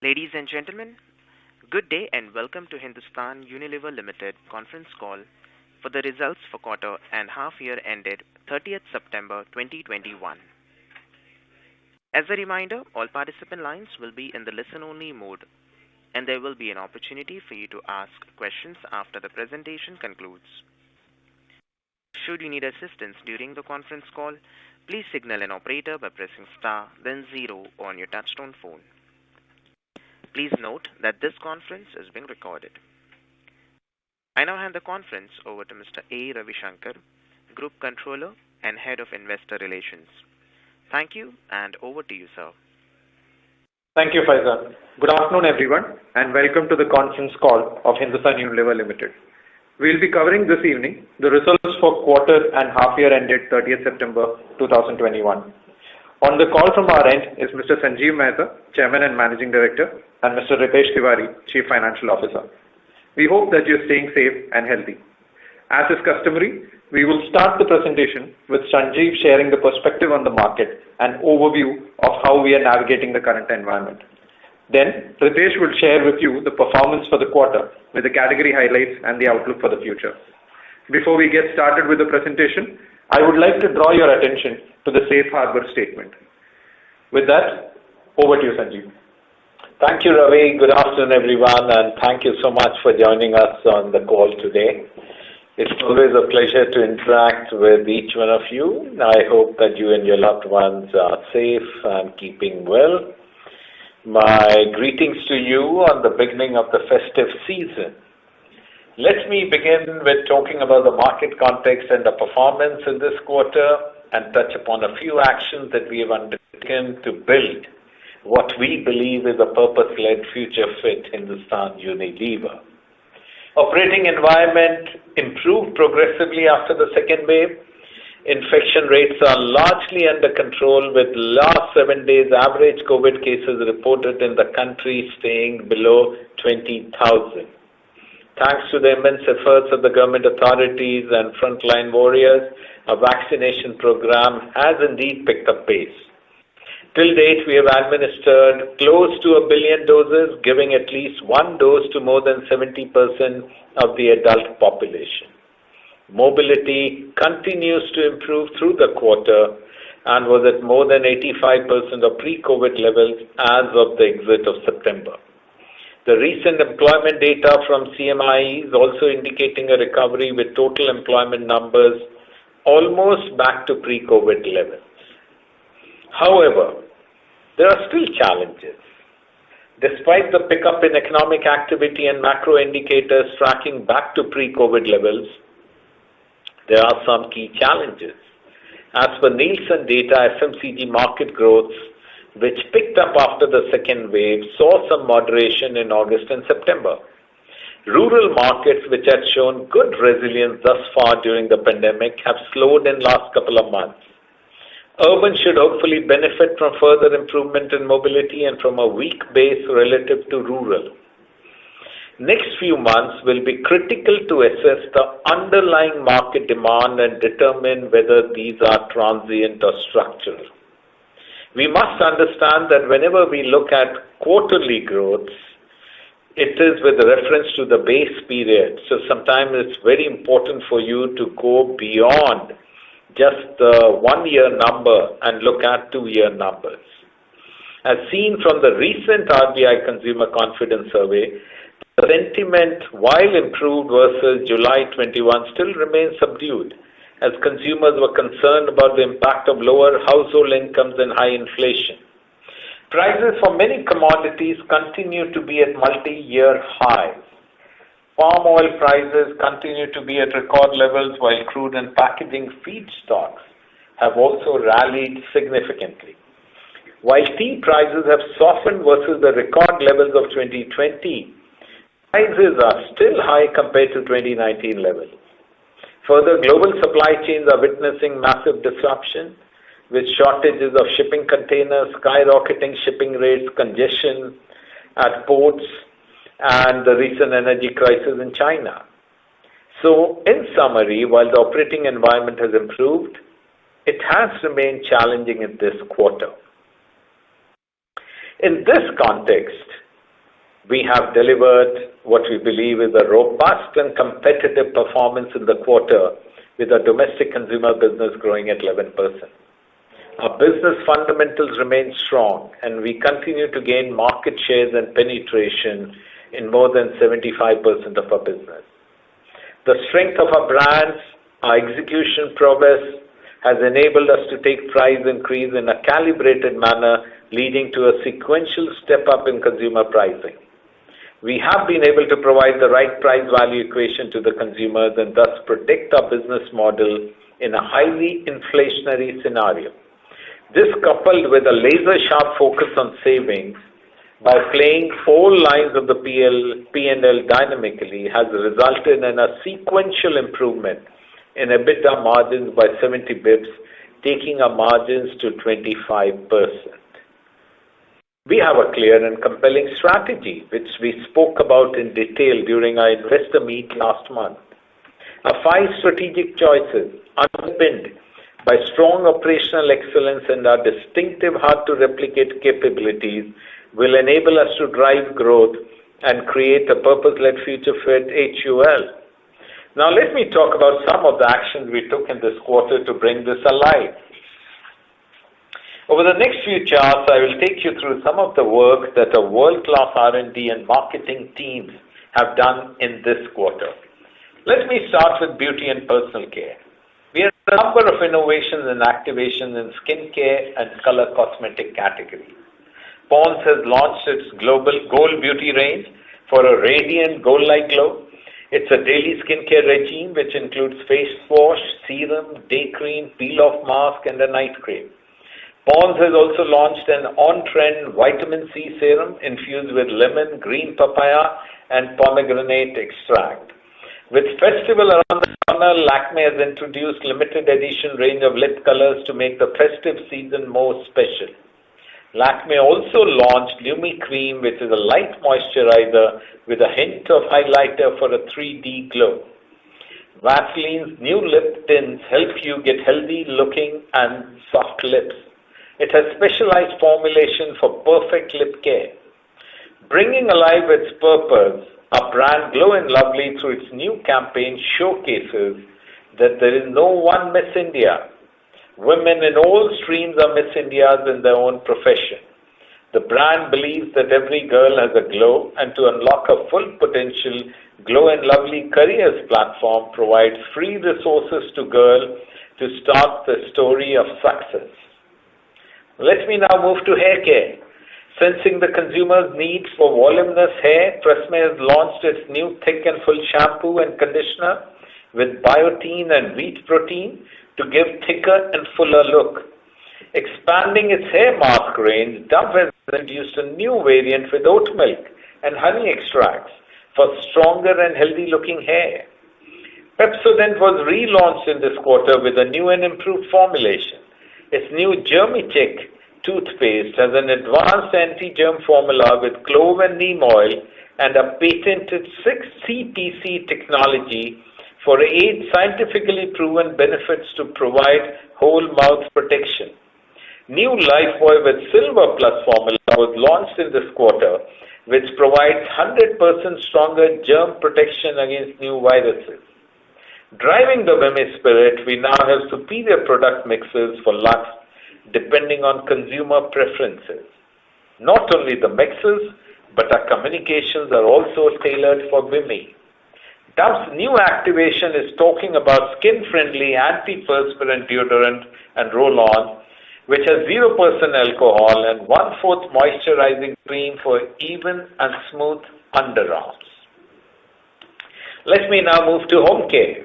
Ladies and gentlemen, good day and welcome to Hindustan Unilever Limited conference call for the results for quarter and half year ended 30th September 2021. As a reminder, all participant lines will be in the listen-only mode, and there will be an opportunity for you to ask questions after the presentation concludes. Should you need assistance during the conference call, please signal an operator by pressing star then zero on your touchtone phone. Please note that this conference is being recorded. I now hand the conference over to Mr. A. Ravishankar, Group Controller and Head of Investor Relations. Thank you, and over to you, sir. Thank you, Faizan. Good afternoon, everyone, and welcome to the conference call of Hindustan Unilever Limited. We'll be covering this evening the results for quarter and half year ended 30th September 2021. On the call from our end is Mr. Sanjeev Mehta, Chairman and Managing Director, and Mr. Ritesh Tiwari, Chief Financial Officer. We hope that you're staying safe and healthy. As is customary, we will start the presentation with Sanjeev sharing the perspective on the market and overview of how we are navigating the current environment. Then, Ritesh will share with you the performance for the quarter with the category highlights and the outlook for the future. Before we get started with the presentation, I would like to draw your attention to the Safe Harbor statement. With that, over to you, Sanjeev. Thank you, Ravi. Good afternoon, everyone, and thank you so much for joining us on the call today. It's always a pleasure to interact with each one of you. I hope that you and your loved ones are safe and keeping well. My greetings to you on the beginning of the festive season. Let me begin with talking about the market context and the performance in this quarter and touch upon a few actions that we have undertaken to build what we believe is a purpose-led future fit Hindustan Unilever. Operating environment improved progressively after the second wave. Infection rates are largely under control, with last 7 days average COVID cases reported in the country staying below 20,000. Thanks to the immense efforts of the government authorities and frontline warriors, a vaccination program has indeed picked up pace. Till date, we have administered close to 1 billion doses, giving at least one dose to more than 70% of the adult population. Mobility continues to improve through the quarter and was at more than 85% of pre-COVID levels as of the exit of September. The recent employment data from CMI is also indicating a recovery, with total employment numbers almost back to pre-COVID levels. However, there are still challenges. Despite the pickup in economic activity and macro indicators tracking back to pre-COVID levels, there are some key challenges. As per Nielsen data, FMCG market growth, which picked up after the second wave, saw some moderation in August and September. Rural markets, which had shown good resilience thus far during the pandemic, have slowed in last couple of months. Urban should hopefully benefit from further improvement in mobility and from a weak base relative to rural. Next few months will be critical to assess the underlying market demand and determine whether these are transient or structural. We must understand that whenever we look at quarterly growth, it is with reference to the base period. So sometimes it's very important for you to go beyond just the 1 year number and look at 2 year numbers. As seen from the recent RBI Consumer Confidence Survey, the sentiment, while improved versus July 21, still remains subdued, as consumers were concerned about the impact of lower household incomes and high inflation. Prices for many commodities continue to be at multi-year highs. Palm oil prices continue to be at record levels, while crude and packaging feedstocks have also rallied significantly. While tea prices have softened versus the record levels of 2020, prices are still high compared to 2019 levels. Further, global supply chains are witnessing massive disruption, with shortages of shipping containers, skyrocketing shipping rates, congestion at ports, and the recent energy crisis in China. So, in summary, while the operating environment has improved, it has remained challenging in this quarter. In this context, We have delivered what we believe is a robust and competitive performance in the quarter, with our domestic consumer business growing at 11%. Our business fundamentals remain strong, and we continue to gain market shares and penetration in more than 75% of our business. The strength of our brands, our execution progress, has enabled us to take price increase in a calibrated manner, leading to a sequential step-up in consumer pricing. We have been able to provide the right price-value equation to the consumers and thus protect our business model in a highly inflationary scenario. This, coupled with a laser-sharp focus on savings by playing all lines of the P&L dynamically, has resulted in a sequential improvement in EBITDA margins by 70 bps, taking our margins to 25%. We have a clear and compelling strategy, which we spoke about in detail during our investor meet last month. Our 5 strategic choices, underpinned by strong operational excellence and our distinctive hard-to-replicate capabilities, will enable us to drive growth and create a purpose-led future fit HUL. Now let me talk about some of the actions we took in this quarter to bring this alive. Over the next few charts, I will take you through some of the work that our world-class R&D and marketing teams have done in this quarter. Let me start with beauty and personal care. We have a number of innovations and activations in skincare and color cosmetic category. Pond's has launched its global Gold Beauty range for a radiant gold-like glow. It's a daily skincare regime which includes face wash, serum, day cream, peel-off mask, and a night cream. Pond's has also launched an on-trend vitamin C serum infused with lemon, green papaya, and pomegranate extract. With festival around the corner, Lakme has introduced limited edition range of lip colors to make the festive season more special. Lakme also launched Lumi Cream, which is a light moisturizer with a hint of highlighter for a 3D glow. Vaseline's new lip tints help you get healthy looking and soft lips. It has specialized formulation for perfect lip care. Bringing alive its purpose, our brand Glow and Lovely, through its new campaign, showcases that there is no one Miss India. Women in all streams are Miss Indias in their own profession. The brand believes that every girl has a glow, and to unlock her full potential, Glow and Lovely Careers platform provides free resources to girls to start the story of success. Let me now move to hair care. Sensing the consumer's needs for voluminous hair, Tresemme has launched its new thick and full shampoo and conditioner with biotin and wheat protein to give thicker and fuller look. Expanding its hair mask range, Dove has introduced a new variant with oat milk and honey extracts for stronger and healthy looking hair. Pepsodent was relaunched in this quarter with a new and improved formulation. Its new Germi-Check toothpaste has an advanced anti-germ formula with clove and neem oil and a patented 6-CPC technology for 8 scientifically proven benefits to provide whole mouth protection. New Lifebuoy with Silver Plus formula was launched in this quarter, which provides 100% stronger germ protection against new viruses. Driving the women's spirit, we now have superior product mixes for Lux depending on consumer preferences. Not only the mixes, but our communications are also tailored for women. Dove's new activation is talking about skin-friendly antiperspirant deodorant and roll-on, which has 0% alcohol and 1/4 moisturizing cream for even and smooth underarms. Let me now move to home care.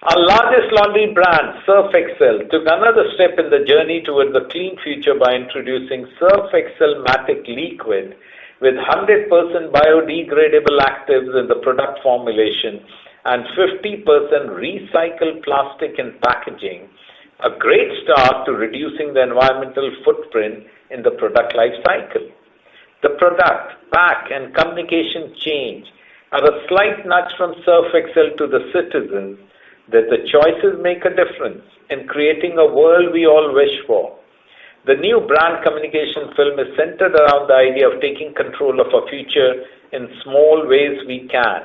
Our largest laundry brand, Surf Excel, took another step in the journey towards a clean future by introducing Surf Excel Matic Liquid with 100% biodegradable actives in the product formulation and 50% recycled plastic in packaging, a great start to reducing the environmental footprint in the product life cycle. The product, pack, and communication change are a slight nudge from Surf Excel to the citizens that the choices make a difference in creating a world we all wish for. The new brand communication film is centered around the idea of taking control of our future in small ways we can.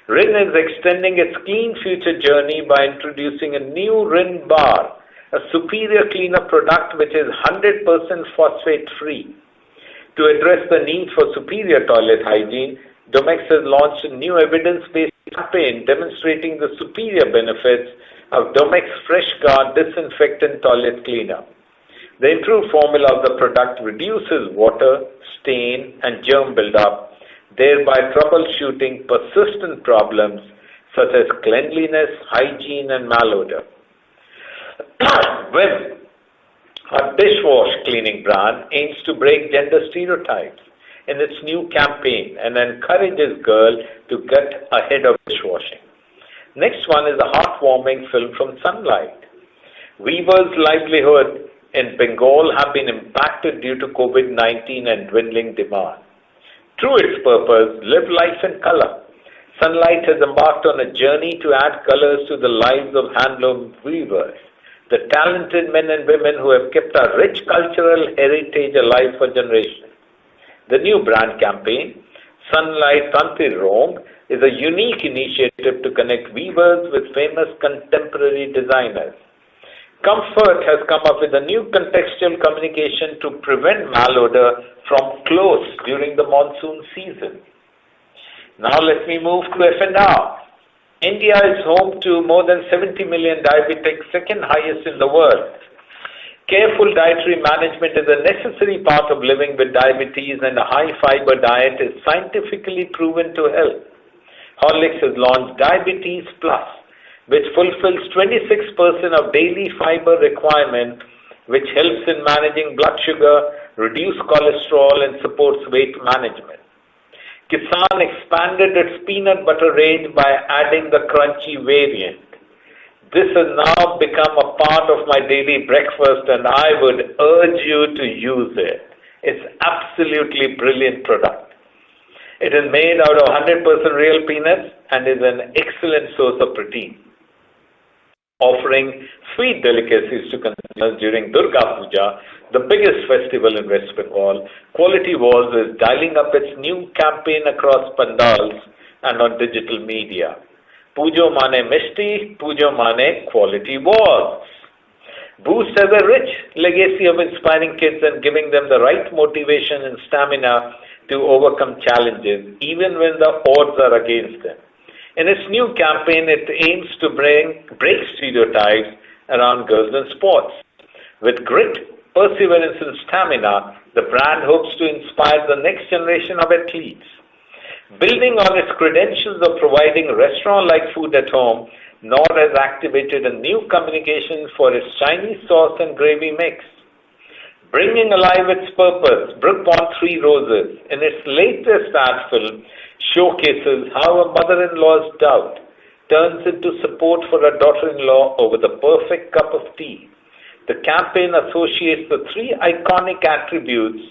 Rin is extending its clean future journey by introducing a new Rin bar, a superior cleaner product which is 100% phosphate-free. To address the need for superior toilet hygiene, Domex has launched a new evidence-based campaign demonstrating the superior benefits of Domex Fresh Guard Disinfectant Toilet Cleaner. The improved formula of the product reduces water, stain, and germ buildup, thereby troubleshooting persistent problems such as cleanliness, hygiene, and malodor. Vim, a dishwash cleaning brand, aims to break gender stereotypes in its new campaign and encourages girls to get ahead of dishwashing. Next one is a heartwarming film from Sunlight. Weavers' livelihood in Bengal have been impacted due to COVID-19 and dwindling demand. True its purpose, live life in color, Sunlight has embarked on a journey to add colors to the lives of handloom weavers, the talented men and women who have kept our rich cultural heritage alive for generations. The new brand campaign, Sunlight Tantirong, is a unique initiative to connect weavers with famous contemporary designers. Comfort has come up with a new contextual communication to prevent malodor from clothes during the monsoon season. Now let me move to F&R. India is home to more than 70 million diabetics, second highest in the world. Careful dietary management is a necessary part of living with diabetes, and a high-fiber diet is scientifically proven to help. Horlicks has launched Diabetes Plus, which fulfills 26% of daily fiber requirement, which helps in managing blood sugar, reduce cholesterol, and supports weight management. Kissan expanded its peanut butter range by adding the crunchy variant. This has now become a part of my daily breakfast, and I would urge you to use it. It's absolutely brilliant product. It is made out of 100% real peanuts and is an excellent source of protein. Offering sweet delicacies to consumers during Durga Puja, the biggest festival in West Bengal, Quality Walls is dialing up its new campaign across pandals and on digital media. Pujo Mane Mishti, Pujo Mane Quality Walls. Boost has a rich legacy of inspiring kids and giving them the right motivation and stamina to overcome challenges, even when the odds are against them. In its new campaign, it aims to break stereotypes around girls in sports. With grit, perseverance, and stamina, the brand hopes to inspire the next generation of athletes. Building on its credentials of providing restaurant-like food at home, Nord has activated a new communication for its Chinese sauce and gravy mix. Bringing alive its purpose, Brook Pond Three Roses, in its latest ad film, showcases how a mother-in-law's doubt turns into support for her daughter-in-law over the perfect cup of tea. The campaign associates the three iconic attributes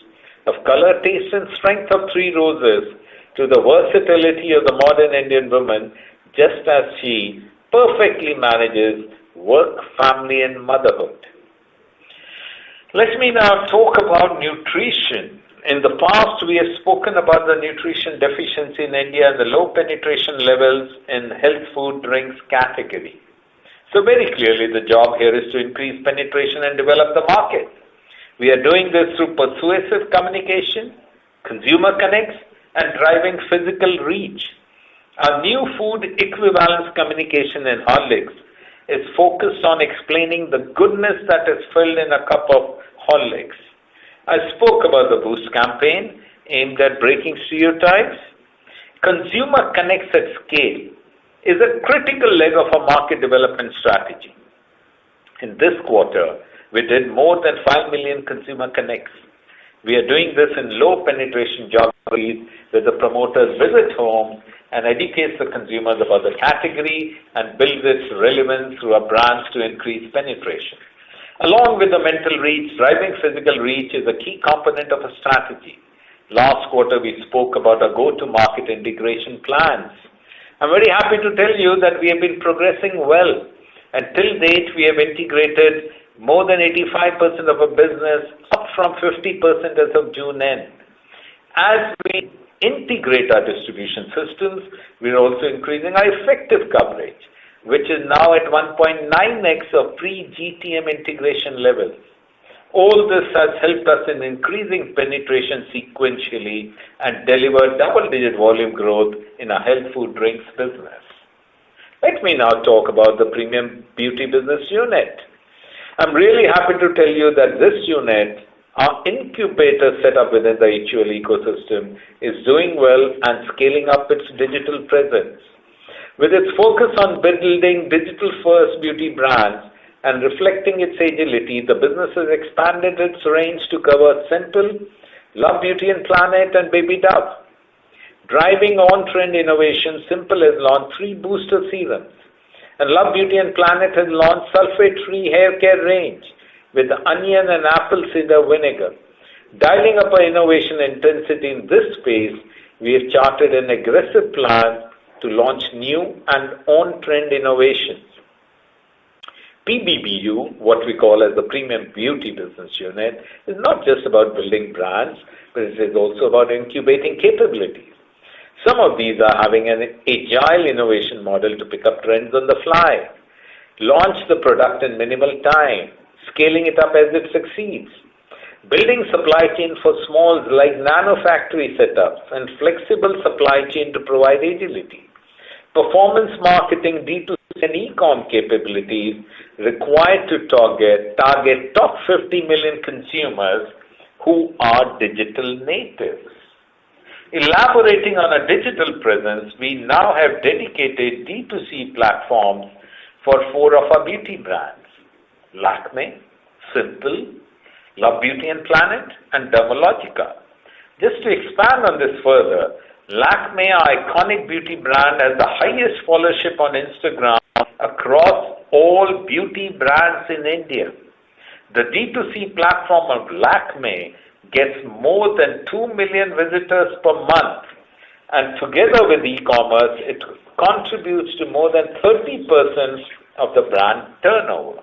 of color, taste, and strength of Three Roses to the versatility of the modern Indian woman, just as she perfectly manages work, family, and motherhood. Let me now talk about nutrition. In the past, we have spoken about the nutrition deficiency in India and the low penetration levels in health food drinks category. So very clearly, the job here is to increase penetration and develop the market. We are doing this through persuasive communication, consumer connects, and driving physical reach. Our new food equivalence communication in Horlicks is focused on explaining the goodness that is filled in a cup of Horlicks. I spoke about the Boost campaign aimed at breaking stereotypes. Consumer connects at scale is a critical leg of our market development strategy. In this quarter, we did more than 5 million consumer connects. We are doing this in low penetration geographies where the promoters visit homes and educates the consumers about the category and builds its relevance through our brands to increase penetration. Along with the mental reach, driving physical reach is a key component of a strategy. Last quarter, we spoke about our go-to-market integration plans. I'm very happy to tell you that we have been progressing well. And till date, we have integrated more than 85% of our business, up from 50% as of June end. As we integrate our distribution systems, we are also increasing our effective coverage, which is now at 1.9x of pre-GTM integration levels. All this has helped us in increasing penetration sequentially and deliver double-digit volume growth in our health food drinks business. Let me now talk about the premium beauty business unit. I'm really happy to tell you that this unit, our incubator set up within the HUL ecosystem, is doing well and scaling up its digital presence. With its focus on building digital-first beauty brands and reflecting its agility, the business has expanded its range to cover Simple, Love Beauty and Planet, and Baby Dove. Driving on-trend innovation, Simple has launched 3 booster serums, and Love Beauty and Planet has launched sulfate-free hair care range with onion and apple cider vinegar. Dialing up our innovation intensity in this space, we have charted an aggressive plan to launch new and on-trend innovations. PBBU, what we call as the Premium Beauty Business Unit, is not just about building brands, but it is also about incubating capabilities. Some of these are having an agile innovation model to pick up trends on the fly, launch the product in minimal time, scaling it up as it succeeds, building supply chain for smalls like nano factory setups and flexible supply chain to provide agility, performance marketing, D2C and e-com capabilities required to target top 50 million consumers who are digital natives. Elaborating on a digital presence, we now have dedicated D2C platforms for 4 of our beauty brands: Lakme, Simple, Love Beauty and Planet, and Dermalogica. Just to expand on this further, Lakme, our iconic beauty brand, has the highest followership on Instagram across all beauty brands in India. The D2C platform of Lakme gets more than 2 million visitors per month, and together with e-commerce, it contributes to more than 30% of the brand turnover.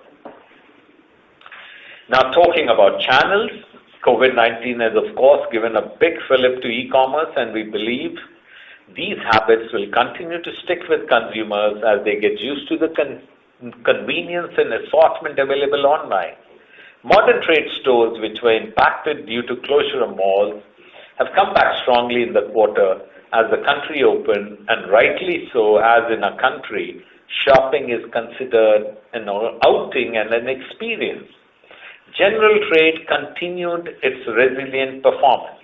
Now, talking about channels, COVID-19 has, of course, given a big fillip to e-commerce, and we believe these habits will continue to stick with consumers as they get used to the convenience and assortment available online. Modern trade stores, which were impacted due to closure of malls, have come back strongly in the quarter as the country opened, and rightly so, as in a country, shopping is considered an outing and an experience. General trade continued its resilient performance.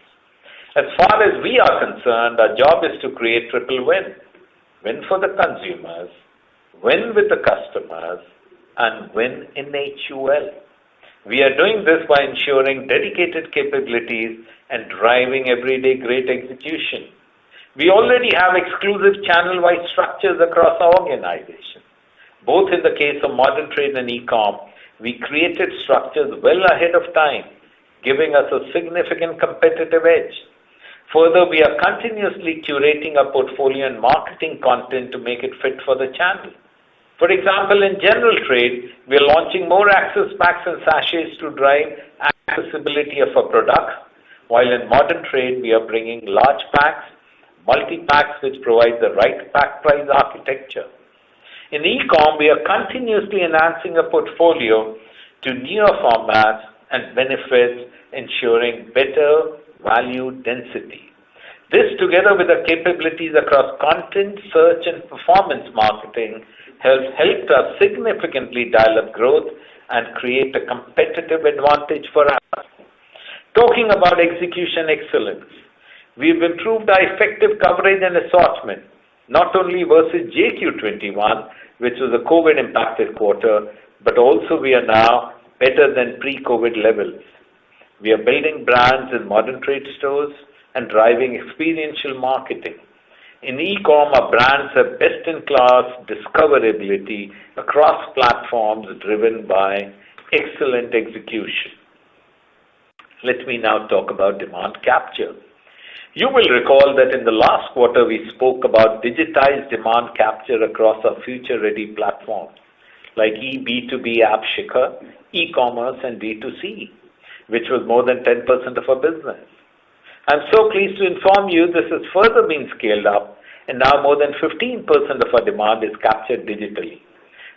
As far as we are concerned, our job is to create triple win. Win for the consumers, win with the customers, and win in HUL. We are doing this by ensuring dedicated capabilities and driving everyday great execution. We already have exclusive channel-wide structures across our organization. Both in the case of modern trade and e-com, we created structures well ahead of time, giving us a significant competitive edge. Further, we are continuously curating our portfolio and marketing content to make it fit for the channel. For example, in general trade, we are launching more access packs and sachets to drive accessibility of our products, while in modern trade, we are bringing large packs, multi-packs which provide the right pack price architecture. In e-com, we are continuously enhancing a portfolio to newer formats and benefits, ensuring better value density. This, together with the capabilities across content, search, and performance marketing, has helped us significantly dial up growth and create a competitive advantage for us. Talking about execution excellence, we've improved our effective coverage and assortment, not only versus JQ21, which was a COVID-impacted quarter, but also we are now better than pre-COVID levels. We are building brands in modern trade stores and driving experiential marketing. In e-com, our brands have best-in-class discoverability across platforms driven by excellent execution. Let me now talk about demand capture. You will recall that in the last quarter we spoke about digitized demand capture across our future-ready platforms. like B2B app Shikhar, e-commerce, and D2C, which was more than 10% of our business. I'm so pleased to inform you this has further been scaled up, and now more than 15% of our demand is captured digitally.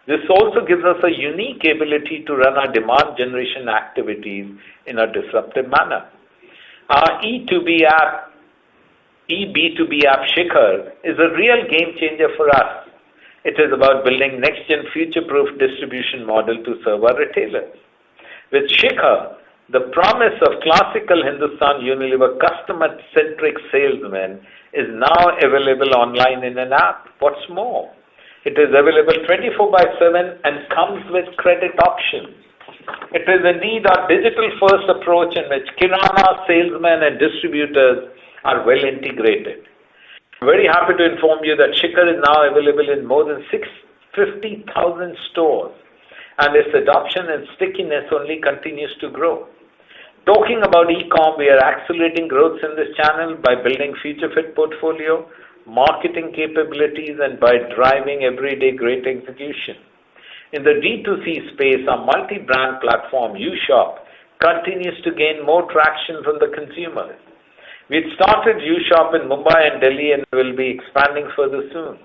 This also gives us a unique ability to run our demand generation activities in a disruptive manner. Our E2B app, eB2B app Shikhar is a real game changer for us. It is about building next-gen future-proof distribution model to serve our retailers. With Shikhar, the promise of classical Hindustan Unilever customer-centric salesmen is now available online in an app. What's more, it is available 24/7 and comes with credit options. It is indeed our digital-first approach in which kirana, salesmen, and distributors are well integrated. I'm very happy to inform you that Shikhar is now available in more than 650,000 stores, and its adoption and stickiness only continues to grow. Talking about e-com, we are accelerating growth in this channel by building future-fit portfolio, marketing capabilities, and by driving everyday great execution. In the D2C space, our multi-brand platform, UShop, continues to gain more traction from the consumers. We had started UShop in Mumbai and Delhi and will be expanding further soon.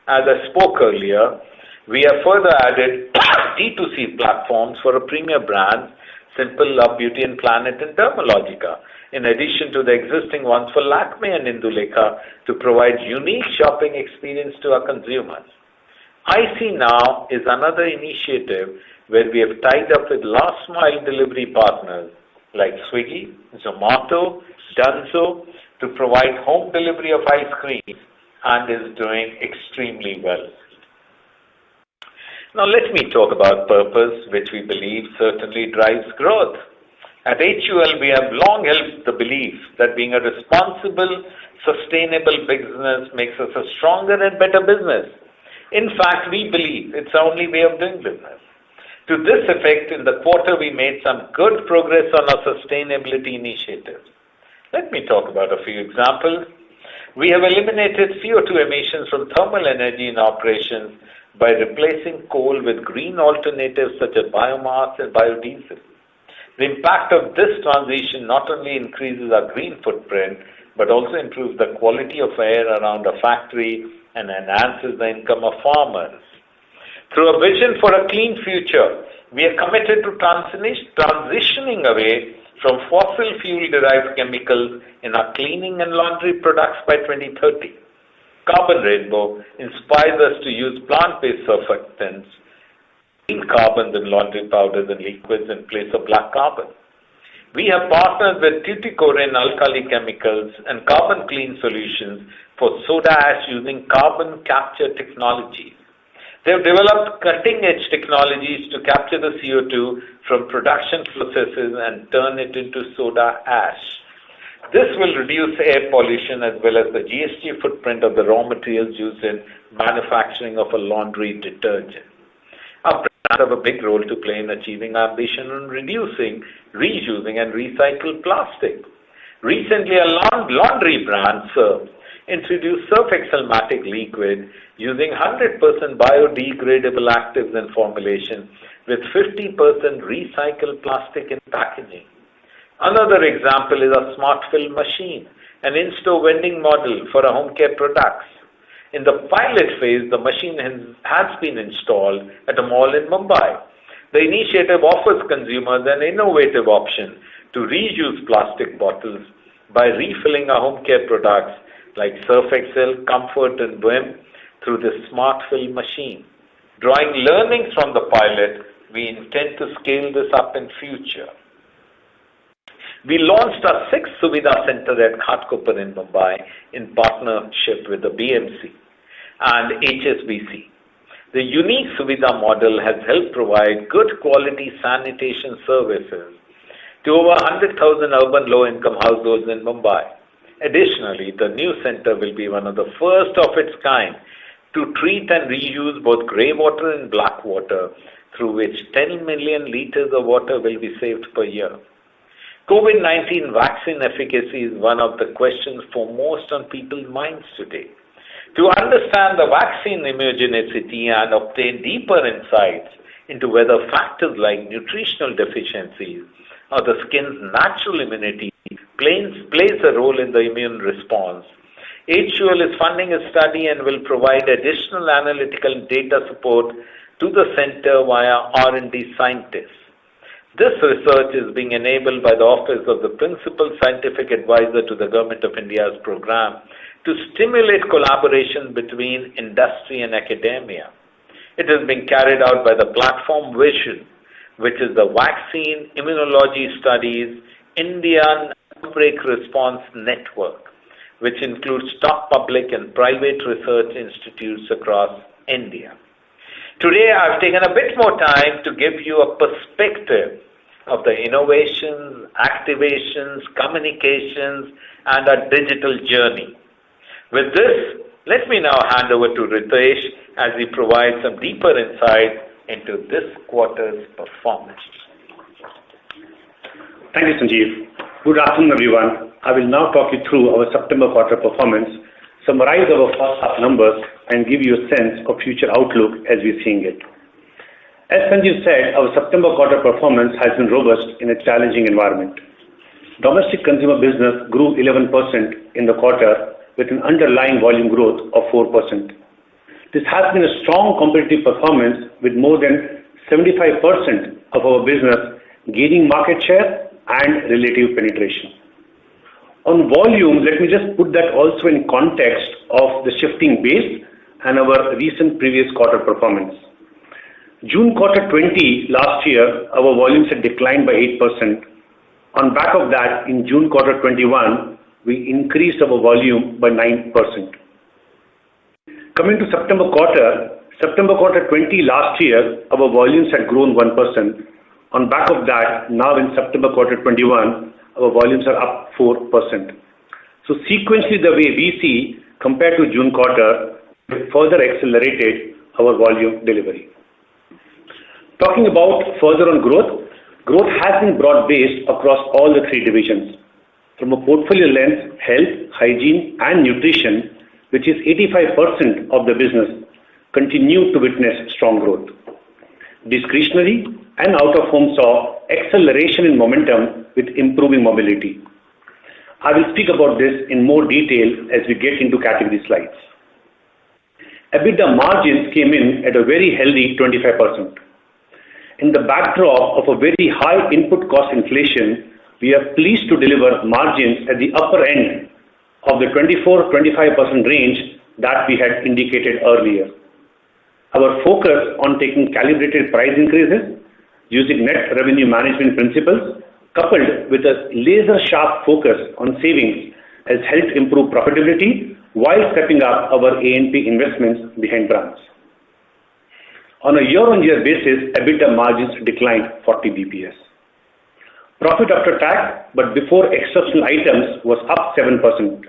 As I spoke earlier, we have further added D2C platforms for our premier brands, Simple, Love Beauty and Planet, and Dermalogica, in addition to the existing ones for Lakme and Indulekha, to provide unique shopping experience to our consumers. IC Now is another initiative where we have tied up with last mile delivery partners like Swiggy, Zomato, Dunzo to provide home delivery of ice cream and is doing extremely well. Now let me talk about purpose, which we believe certainly drives growth. At HUL, we have long held the belief that being a responsible, sustainable business makes us a stronger and better business. In fact, we believe it's the only way of doing business. To this effect, in the quarter, we made some good progress on our sustainability initiatives. Let me talk about a few examples. We have eliminated CO2 emissions from thermal energy in operations by replacing coal with green alternatives such as biomass and biodiesel. The impact of this transition not only increases our green footprint, but also improves the quality of air around a factory and enhances the income of farmers. Through a vision for a clean future, we are committed to transitioning away from fossil fuel-derived chemicals in our cleaning and laundry products by 2030. Carbon Rainbow inspires us to use plant-based surfactants, green carbons in laundry powders and liquids in place of black carbon. We have partnered with Tuticorin Alkali Chemicals and Carbon Clean Solutions for soda ash using carbon capture technology. They have developed cutting-edge technologies to capture the CO2 from production processes and turn it into soda ash. This will reduce air pollution as well as the GHG footprint of the raw materials used in manufacturing of a laundry detergent. Our brands have a big role to play in achieving our ambition on reducing, reusing, and recycled plastic. Recently, a laundry brand, Surf, introduced Surf Excel Matic Liquid using 100% biodegradable actives and formulation with 50% recycled plastic in packaging. Another example is a smart fill machine, an in-store vending model for home care products. In the pilot phase, the machine has been installed at a mall in Mumbai. The initiative offers consumers an innovative option to reuse plastic bottles by refilling our home care products like Surf Excel, Comfort, and Vim through this smart fill machine. Drawing learnings from the pilot, we intend to scale this up in future. We launched our 6th Suvidha Center at Ghatkopar in Mumbai in partnership with the BMC and HSBC. The unique Suvidha model has helped provide good quality sanitation services to over 100,000 urban low-income households in Mumbai. Additionally, the new center will be one of the first of its kind to treat and reuse both grey water and black water, through which 10 million liters of water will be saved per year. COVID-19 vaccine efficacy is one of the questions foremost on people's minds today. To understand the vaccine immunogenicity and obtain deeper insights into whether factors like nutritional deficiencies or the skin's natural immunity plays a role in the immune response, HUL is funding a study and will provide additional analytical data support to the center via R&D scientists. This research is being enabled by the Office of the Principal Scientific Advisor to the Government of India's program to stimulate collaboration between industry and academia. It is being carried out by the platform Vision, which is the Vaccine Immunology Studies Indian Outbreak Response Network, which includes top public and private research institutes across India. Today, I've taken a bit more time to give you a perspective of the innovations, activations, communications, and our digital journey. With this, let me now hand over to Ritesh as he provides some deeper insight into this quarter's performance. Thank you, Sanjeev. Good afternoon, everyone. I will now talk you through our September quarter performance, summarize our first half numbers, and give you a sense of future outlook as we're seeing it. As Sanjeev said, our September quarter performance has been robust in a challenging environment. Domestic consumer business grew 11% in the quarter with an underlying volume growth of 4%. This has been a strong competitive performance with more than 75% of our business gaining market share and relative penetration. On volume, let me just put that also in context of the shifting base and our recent previous quarter performance. June quarter 20 last year, our volumes had declined by 8%. On back of that, in June quarter 21, we increased our volume by 9%. Coming to September quarter 20 last year, our volumes had grown 1%. On back of that, now in September quarter 21, our volumes are up 4%. So sequentially, the way we see compared to June quarter, we further accelerated our volume delivery. Talking about further on growth has been broad-based across all the three divisions. From a portfolio lens, health, hygiene, and nutrition, which is 85% of the business, continue to witness strong growth. Discretionary and out-of-home saw acceleration in momentum with improving mobility. I will speak about this in more detail as we get into category slides. EBITDA margins came in at a very healthy 25%. In the backdrop of a very high input cost inflation, we are pleased to deliver margins at the upper end of the 24-25% range that we had indicated earlier. Our focus on taking calibrated price increases using net revenue management principles coupled with a laser-sharp focus on savings has helped improve profitability while stepping up our A&P investments behind brands. On a year-on-year basis, EBITDA margins declined 40 bps. Profit after tax, but before exceptional items, was up 7%.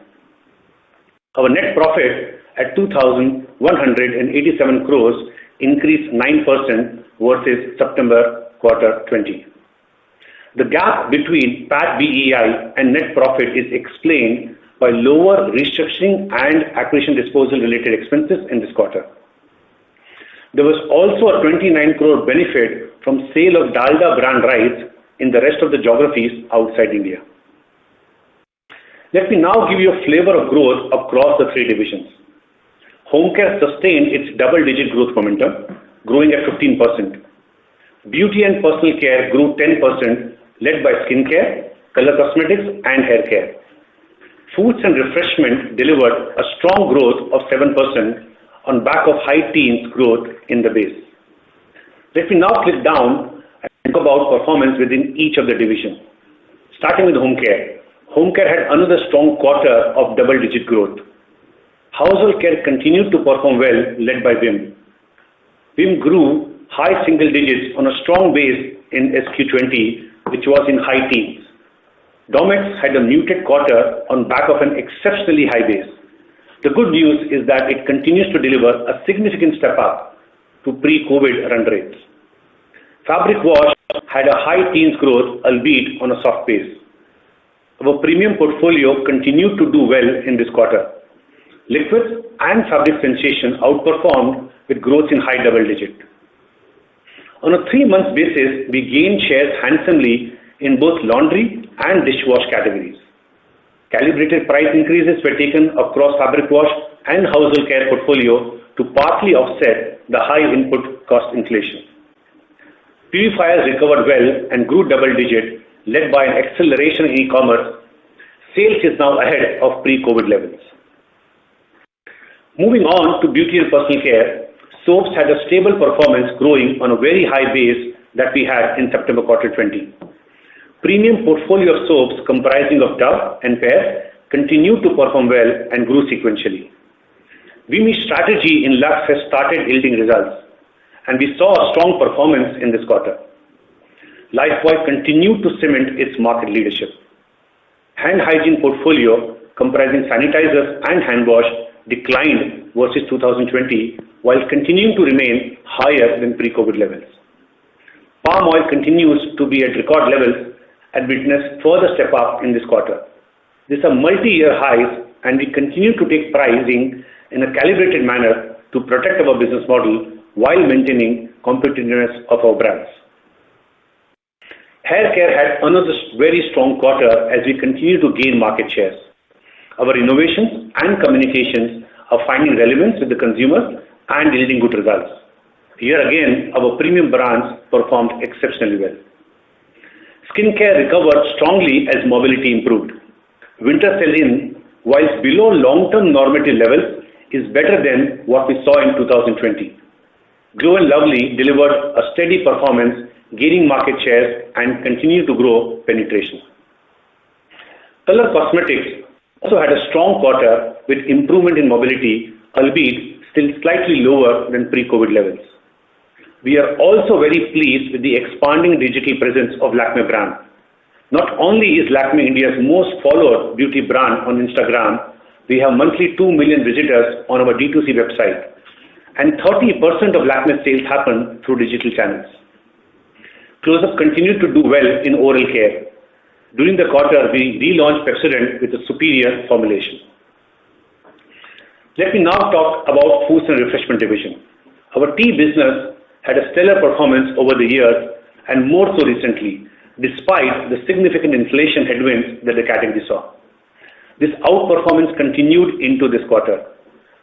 Our net profit at 2,187 crores increased 9% versus September quarter 20. The gap between PAT BEI and net profit is explained by lower restructuring and acquisition disposal related expenses in this quarter. There was also a 29 crore benefit from sale of Dalda brand rights in the rest of the geographies outside India. Let me now give you a flavor of growth across the three divisions. Home care sustained its double-digit growth momentum, growing at 15%. Beauty and personal care grew 10%, led by skincare, color cosmetics, and hair care. Foods and refreshment delivered a strong growth of 7% on back of high teens growth in the base. Let me now click down and talk about performance within each of the divisions. Starting with home care. Home care had another strong quarter of double-digit growth. Household care continued to perform well, led by Vim. Vim grew high single digits on a strong base in SQ20, which was in high teens. Domex had a muted quarter on back of an exceptionally high base. The good news is that it continues to deliver a significant step up to pre-COVID run rates. Fabric wash had a high teens growth, albeit on a soft base. Our premium portfolio continued to do well in this quarter. Liquids and fabric sensation outperformed with growth in high double digit. On a 3-month basis, we gained shares handsomely in both laundry and dishwash categories. Calibrated price increases were taken across fabric wash and household care portfolio to partly offset the high input cost inflation. Purifiers recovered well and grew double digit, led by an acceleration in e-commerce. Sales is now ahead of pre-COVID levels. Moving on to beauty and personal care, soaps had a stable performance growing on a very high base that we had in September quarter 20. Premium portfolio of soaps comprising of Dove and Pear continued to perform well and grew sequentially. Vimi's strategy in Lux has started yielding results, and we saw a strong performance in this quarter. Lifebuoy continued to cement its market leadership. Hand hygiene portfolio comprising sanitizers and hand wash declined versus 2020 while continuing to remain higher than pre-COVID levels. Palm oil continues to be at record levels and witnessed further step up in this quarter. These are multi-year highs, and we continue to take pricing in a calibrated manner to protect our business model while maintaining competitiveness of our brands. Hair care had another very strong quarter as we continue to gain market shares. Our innovations and communications are finding relevance with the consumers and yielding good results. Here again, our premium brands performed exceptionally well. Skincare recovered strongly as mobility improved. Winter sell-in, whilst below long-term normative levels, is better than what we saw in 2020. Glow & Lovely delivered a steady performance, gaining market shares and continue to grow penetration. Color cosmetics also had a strong quarter with improvement in mobility, albeit still slightly lower than pre-COVID levels. We are also very pleased with the expanding digital presence of Lakmé brand. Not only is Lakmé India's most followed beauty brand on Instagram, we have monthly 2 million visitors on our D2C website, and 30% of Lakmé sales happen through digital channels. Close-Up continued to do well in oral care. During the quarter, we relaunched Pepsodent with a superior formulation. Let me now talk about Foods and Refreshment division. Our tea business had a stellar performance over the years and more so recently, despite the significant inflation headwinds that the category saw. This outperformance continued into this quarter.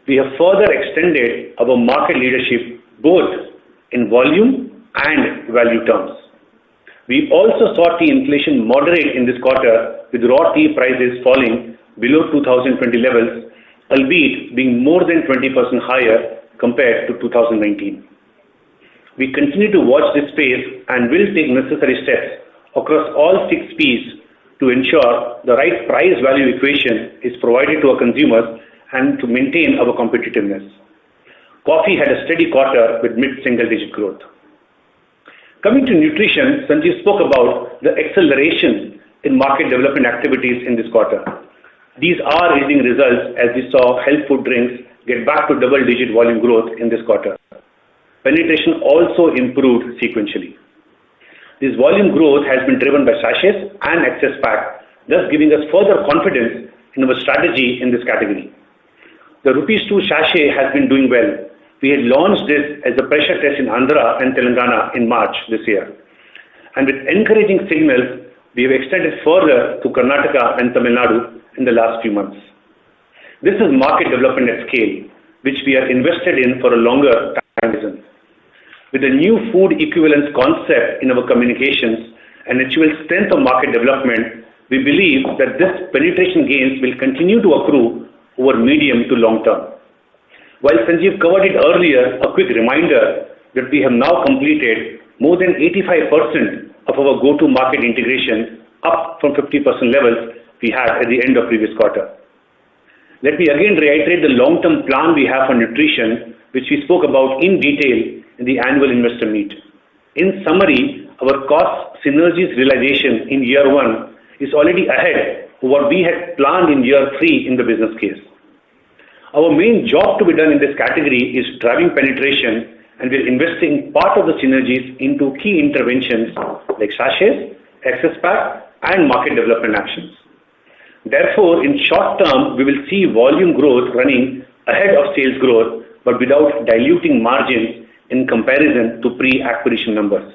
We have further extended our market leadership both in volume and value terms. We also saw tea inflation moderate in this quarter with raw tea prices falling below 2020 levels, albeit being more than 20% higher compared to 2019. We continue to watch this space and will take necessary steps across all 6 P's to ensure the right price-value equation is provided to our consumers and to maintain our competitiveness. Coffee had a steady quarter with mid-single-digit growth. Coming to nutrition, Sanjiv spoke about the acceleration in market development activities in this quarter. These are yielding results as we saw health food drinks get back to double-digit volume growth in this quarter. Penetration also improved sequentially. This volume growth has been driven by sachets and access pack, thus giving us further confidence in our strategy in this category. The Rs 2 sachet has been doing well. We had launched this as a pressure test in Andhra and Telangana in March this year. And with encouraging signals, we have extended further to Karnataka and Tamil Nadu in the last few months. This is market development at scale, which we are invested in for a longer time horizon. With a new food equivalence concept in our communications and actual strength of market development, we believe that this penetration gains will continue to accrue over medium to long term. While Sanjiv covered it earlier, a quick reminder that we have now completed more than 85% of our go-to-market integration, up from 50% levels we had at the end of previous quarter. Let me again reiterate the long-term plan we have for nutrition, which we spoke about in detail in the annual investor meet. In summary, our cost synergies realization in year 1 is already ahead of what we had planned in year 3 in the business case. Our main job to be done in this category is driving penetration, and we're investing part of the synergies into key interventions like sachets, access pack, and market development actions. Therefore, in short term, we will see volume growth running ahead of sales growth, but without diluting margins in comparison to pre-acquisition numbers.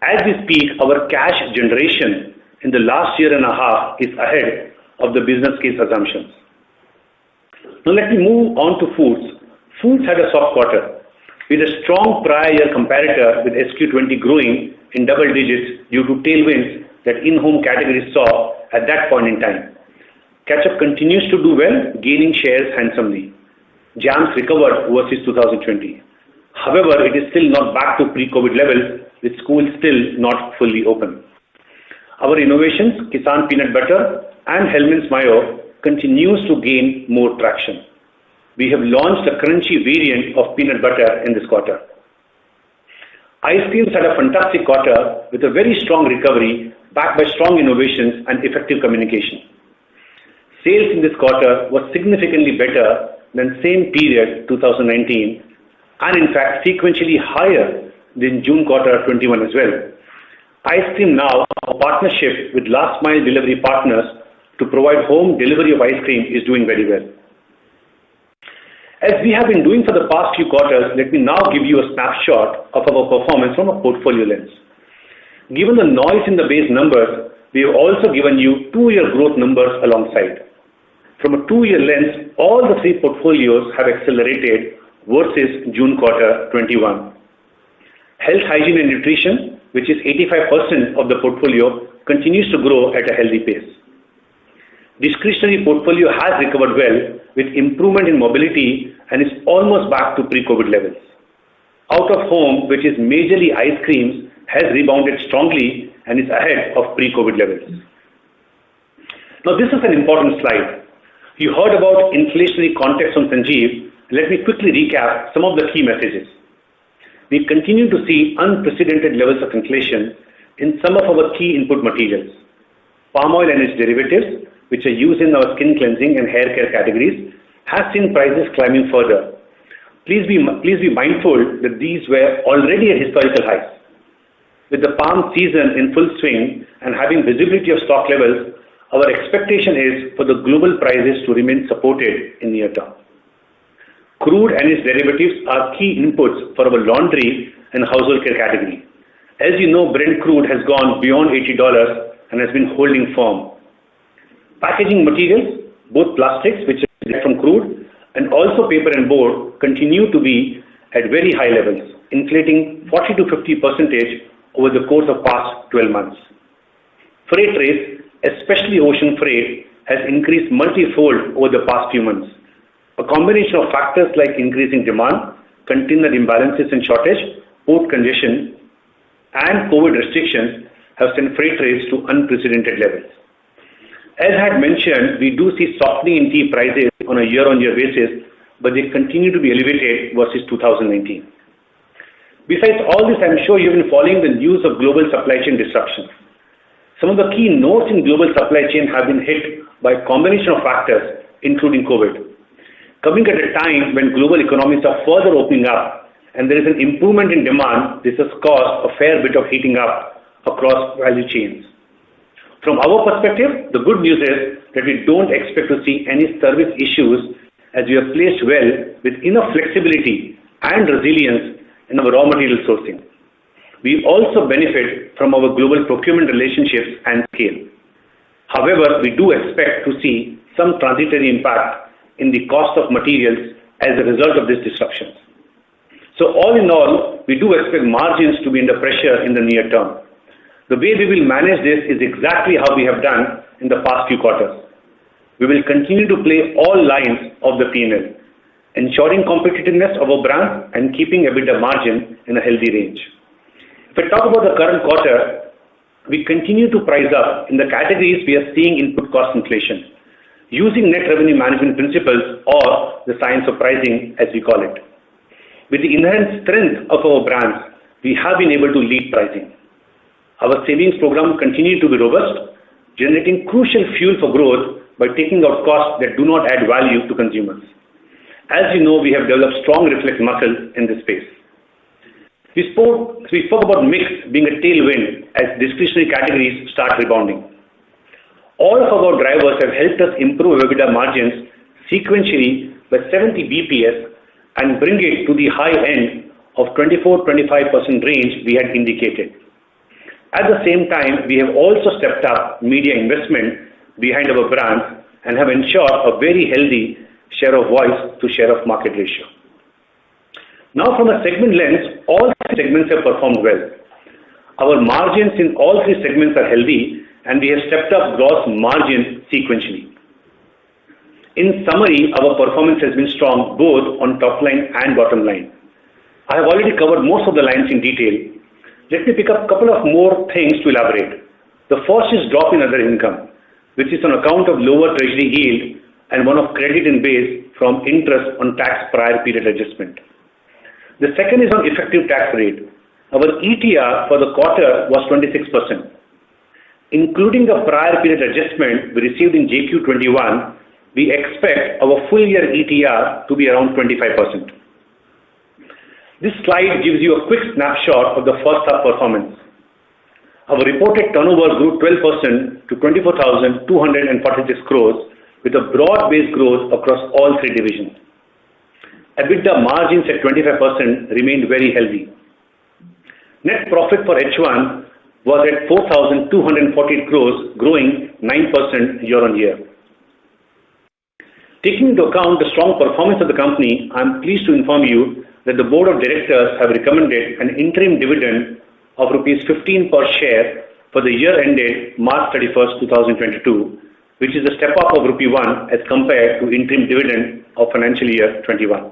As we speak, our cash generation in the last year and a half is ahead of the business case assumptions. Now let me move on to foods. Foods had a soft quarter with a strong prior year comparator with SQ20 growing in double digits due to tailwinds that in-home categories saw at that point in time. Ketchup continues to do well, gaining shares handsomely. Jams recovered versus 2020. However, it is still not back to pre-COVID levels, with schools still not fully open. Our innovations, Kisan Peanut Butter and Hellmann's Mayo, continues to gain more traction. We have launched a crunchy variant of peanut butter in this quarter. Ice creams had a fantastic quarter with a very strong recovery backed by strong innovations and effective communication. Sales in this quarter was significantly better than same period 2019 and in fact sequentially higher than June quarter 21 as well. Ice cream now, a partnership with last mile delivery partners to provide home delivery of ice cream is doing very well. As we have been doing for the past few quarters, let me now give you a snapshot of our performance from a portfolio lens. Given the noise in the base numbers, we have also given you 2-year growth numbers alongside. From a 2-year lens, all the 3 portfolios have accelerated versus June quarter 21. Health, hygiene and nutrition, which is 85% of the portfolio, continues to grow at a healthy pace. Discretionary portfolio has recovered well with improvement in mobility and is almost back to pre-COVID levels. Out of home, which is majorly ice creams, has rebounded strongly and is ahead of pre-COVID levels. Now this is an important slide. You heard about inflationary context from Sanjeev. Let me quickly recap some of the key messages. We continue to see unprecedented levels of inflation in some of our key input materials. Palm oil and its derivatives, which are used in our skin cleansing and hair care categories, have seen prices climbing further. Please be mindful that these were already at historical highs. With the palm season in full swing and having visibility of stock levels, our expectation is for the global prices to remain supported in near term. Crude and its derivatives are key inputs for our laundry and household care category. As you know, Brent crude has gone beyond $80 and has been holding firm. Packaging materials, both plastics, which is from crude, and also paper and board, continue to be at very high levels, inflating 40 to 50% over the course of past 12 months. Freight rates, especially ocean freight, has increased multi-fold over the past few months. A combination of factors like increasing demand, container imbalances and shortage, port congestion, and COVID restrictions have sent freight rates to unprecedented levels. As I had mentioned, we do see softening in tea prices on a year-on-year basis, but they continue to be elevated versus 2019. Besides all this, I'm sure you've been following the news of global supply chain disruptions. Some of the key nodes in global supply chain have been hit by a combination of factors, including COVID. Coming at a time when global economies are further opening up and there is an improvement in demand, this has caused a fair bit of heating up across value chains. From our perspective, the good news is that we don't expect to see any service issues as we are placed well with enough flexibility and resilience in our raw material sourcing. We also benefit from our global procurement relationships and scale. However, we do expect to see some transitory impact in the cost of materials as a result of these disruptions. So all in all, we do expect margins to be under pressure in the near term. The way we will manage this is exactly how we have done in the past few quarters. We will continue to play all lines of the P&L, ensuring competitiveness of our brand and keeping EBITDA margin in a healthy range. If I talk about the current quarter, we continue to price up in the categories we are seeing input cost inflation, using net revenue management principles or the science of pricing as we call it. With the inherent strength of our brands, we have been able to lead pricing. Our savings program continues to be robust, generating crucial fuel for growth by taking out costs that do not add value to consumers. As you know, we have developed strong reflex muscles in this space. We spoke about mix being a tailwind as discretionary categories start rebounding. All of our drivers have helped us improve EBITDA margins sequentially by 70 bps and bring it to the high end of 24-25% range we had indicated. At the same time, we have also stepped up media investment behind our brands and have ensured a very healthy share of voice to share of market ratio. Now, from a segment lens, all three segments have performed well. Our margins in all three segments are healthy, and we have stepped up gross margins sequentially. In summary, our performance has been strong both on top line and bottom line. I have already covered most of the lines in detail. Let me pick up a couple of more things to elaborate. The first is drop in other income, which is on account of lower treasury yield and one of credit in base from interest on tax prior period adjustment. The second is on effective tax rate. Our ETR for the quarter was 26%. Including the prior period adjustment we received in JQ21, we expect our full year ETR to be around 25%. This slide gives you a quick snapshot of the first half performance. Our reported turnover grew 12% to 24,246 crores with a broad-based growth across all three divisions. EBITDA margins at 25% remained very healthy. Net profit for H1 was at 4,248 crores, growing 9% year-on-year. Taking into account the strong performance of the company, I am pleased to inform you that the Board of Directors have recommended an interim dividend of Rs 15 per share for the year ended March 31st, 2022, which is a step up of Rupee 1 as compared to interim dividend of financial year 21.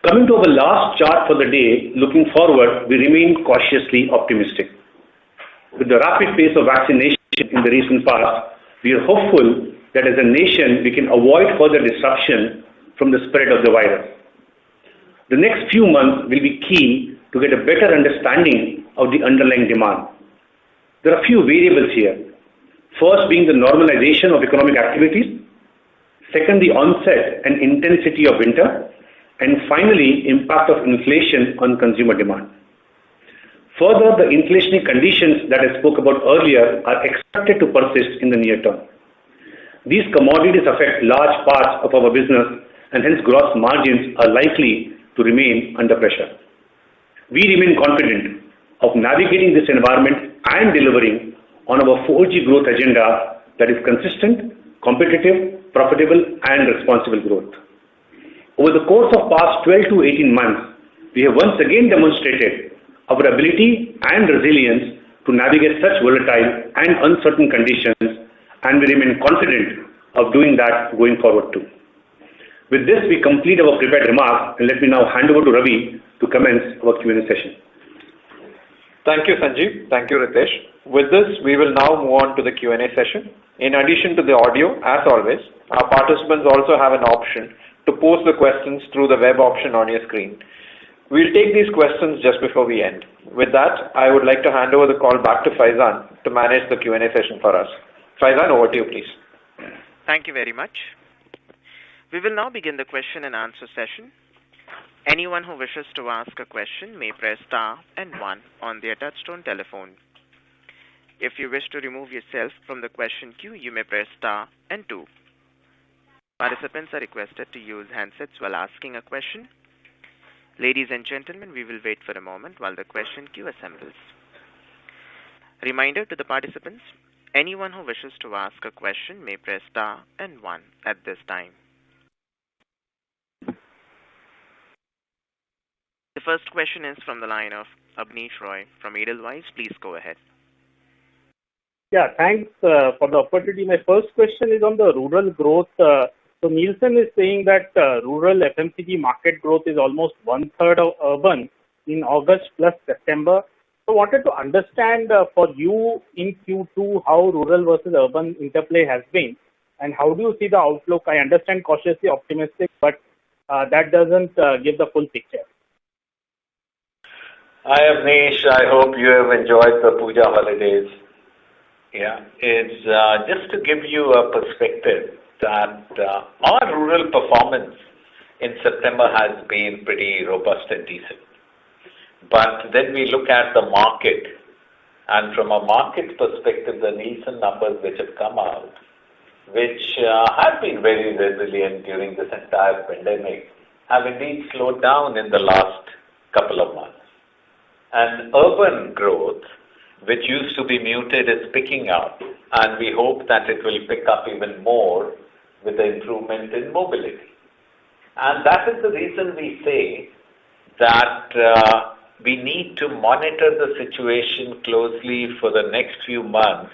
Coming to our last chart for the day, looking forward, we remain cautiously optimistic. With the rapid pace of vaccination in the recent past, we are hopeful that as a nation we can avoid further disruption from the spread of the virus. The next few months will be key to get a better understanding of the underlying demand. There are a few variables here. First being the normalization of economic activities. Second, the onset and intensity of winter. And finally, impact of inflation on consumer demand. Further, the inflationary conditions that I spoke about earlier are expected to persist in the near term. These commodities affect large parts of our business and hence gross margins are likely to remain under pressure. We remain confident of navigating this environment and delivering on our 4G growth agenda that is consistent, competitive, profitable and responsible growth. Over the course of past 12 to 18 months, we have once again demonstrated our ability and resilience to navigate such volatile and uncertain conditions, and we remain confident of doing that going forward too. With this, we complete our prepared remarks, and let me now hand over to Ravi to commence our Q&A session. Thank you, Sanjeev. Thank you, Ritesh. With this, we will now move on to the Q&A session. In addition to the audio, as always, our participants also have an option to post the questions through the web option on your screen. We'll take these questions just before we end. With that, I would like to hand over the call back to Faizan to manage the Q&A session for us. Faizan, over to you, please. Thank you very much. We will now begin the question and answer session. Anyone who wishes to ask a question may press star and 1 on their touchtone telephone. If you wish to remove yourself from the question queue, you may press star and 2. Participants are requested to use handsets while asking a question. Ladies and gentlemen, we will wait for a moment while the question queue assembles. Reminder to the participants, anyone who wishes to ask a question may press star and 1 at this time. The first question is from the line of Abneesh Roy from Edelweiss. Please go ahead. Yeah, thanks for the opportunity. My first question is on the rural growth. So Nielsen is saying that rural FMCG market growth is almost 1/3 of urban in August plus September. So wanted to understand for you in Q2 how rural versus urban interplay has been and how do you see the outlook? I understand cautiously optimistic, but that doesn't give the full picture. Hi Abneesh, I hope you have enjoyed the Puja holidays. Yeah, it's just to give you a perspective that our rural performance in September has been pretty robust and decent. But then we look at the market And from a market perspective, the Nielsen numbers which have come out, which have been very resilient during this entire pandemic, have indeed slowed down in the last couple of months. And urban growth, which used to be muted, is picking up, and we hope that it will pick up even more with the improvement in mobility. And that is the reason we say that we need to monitor the situation closely for the next few months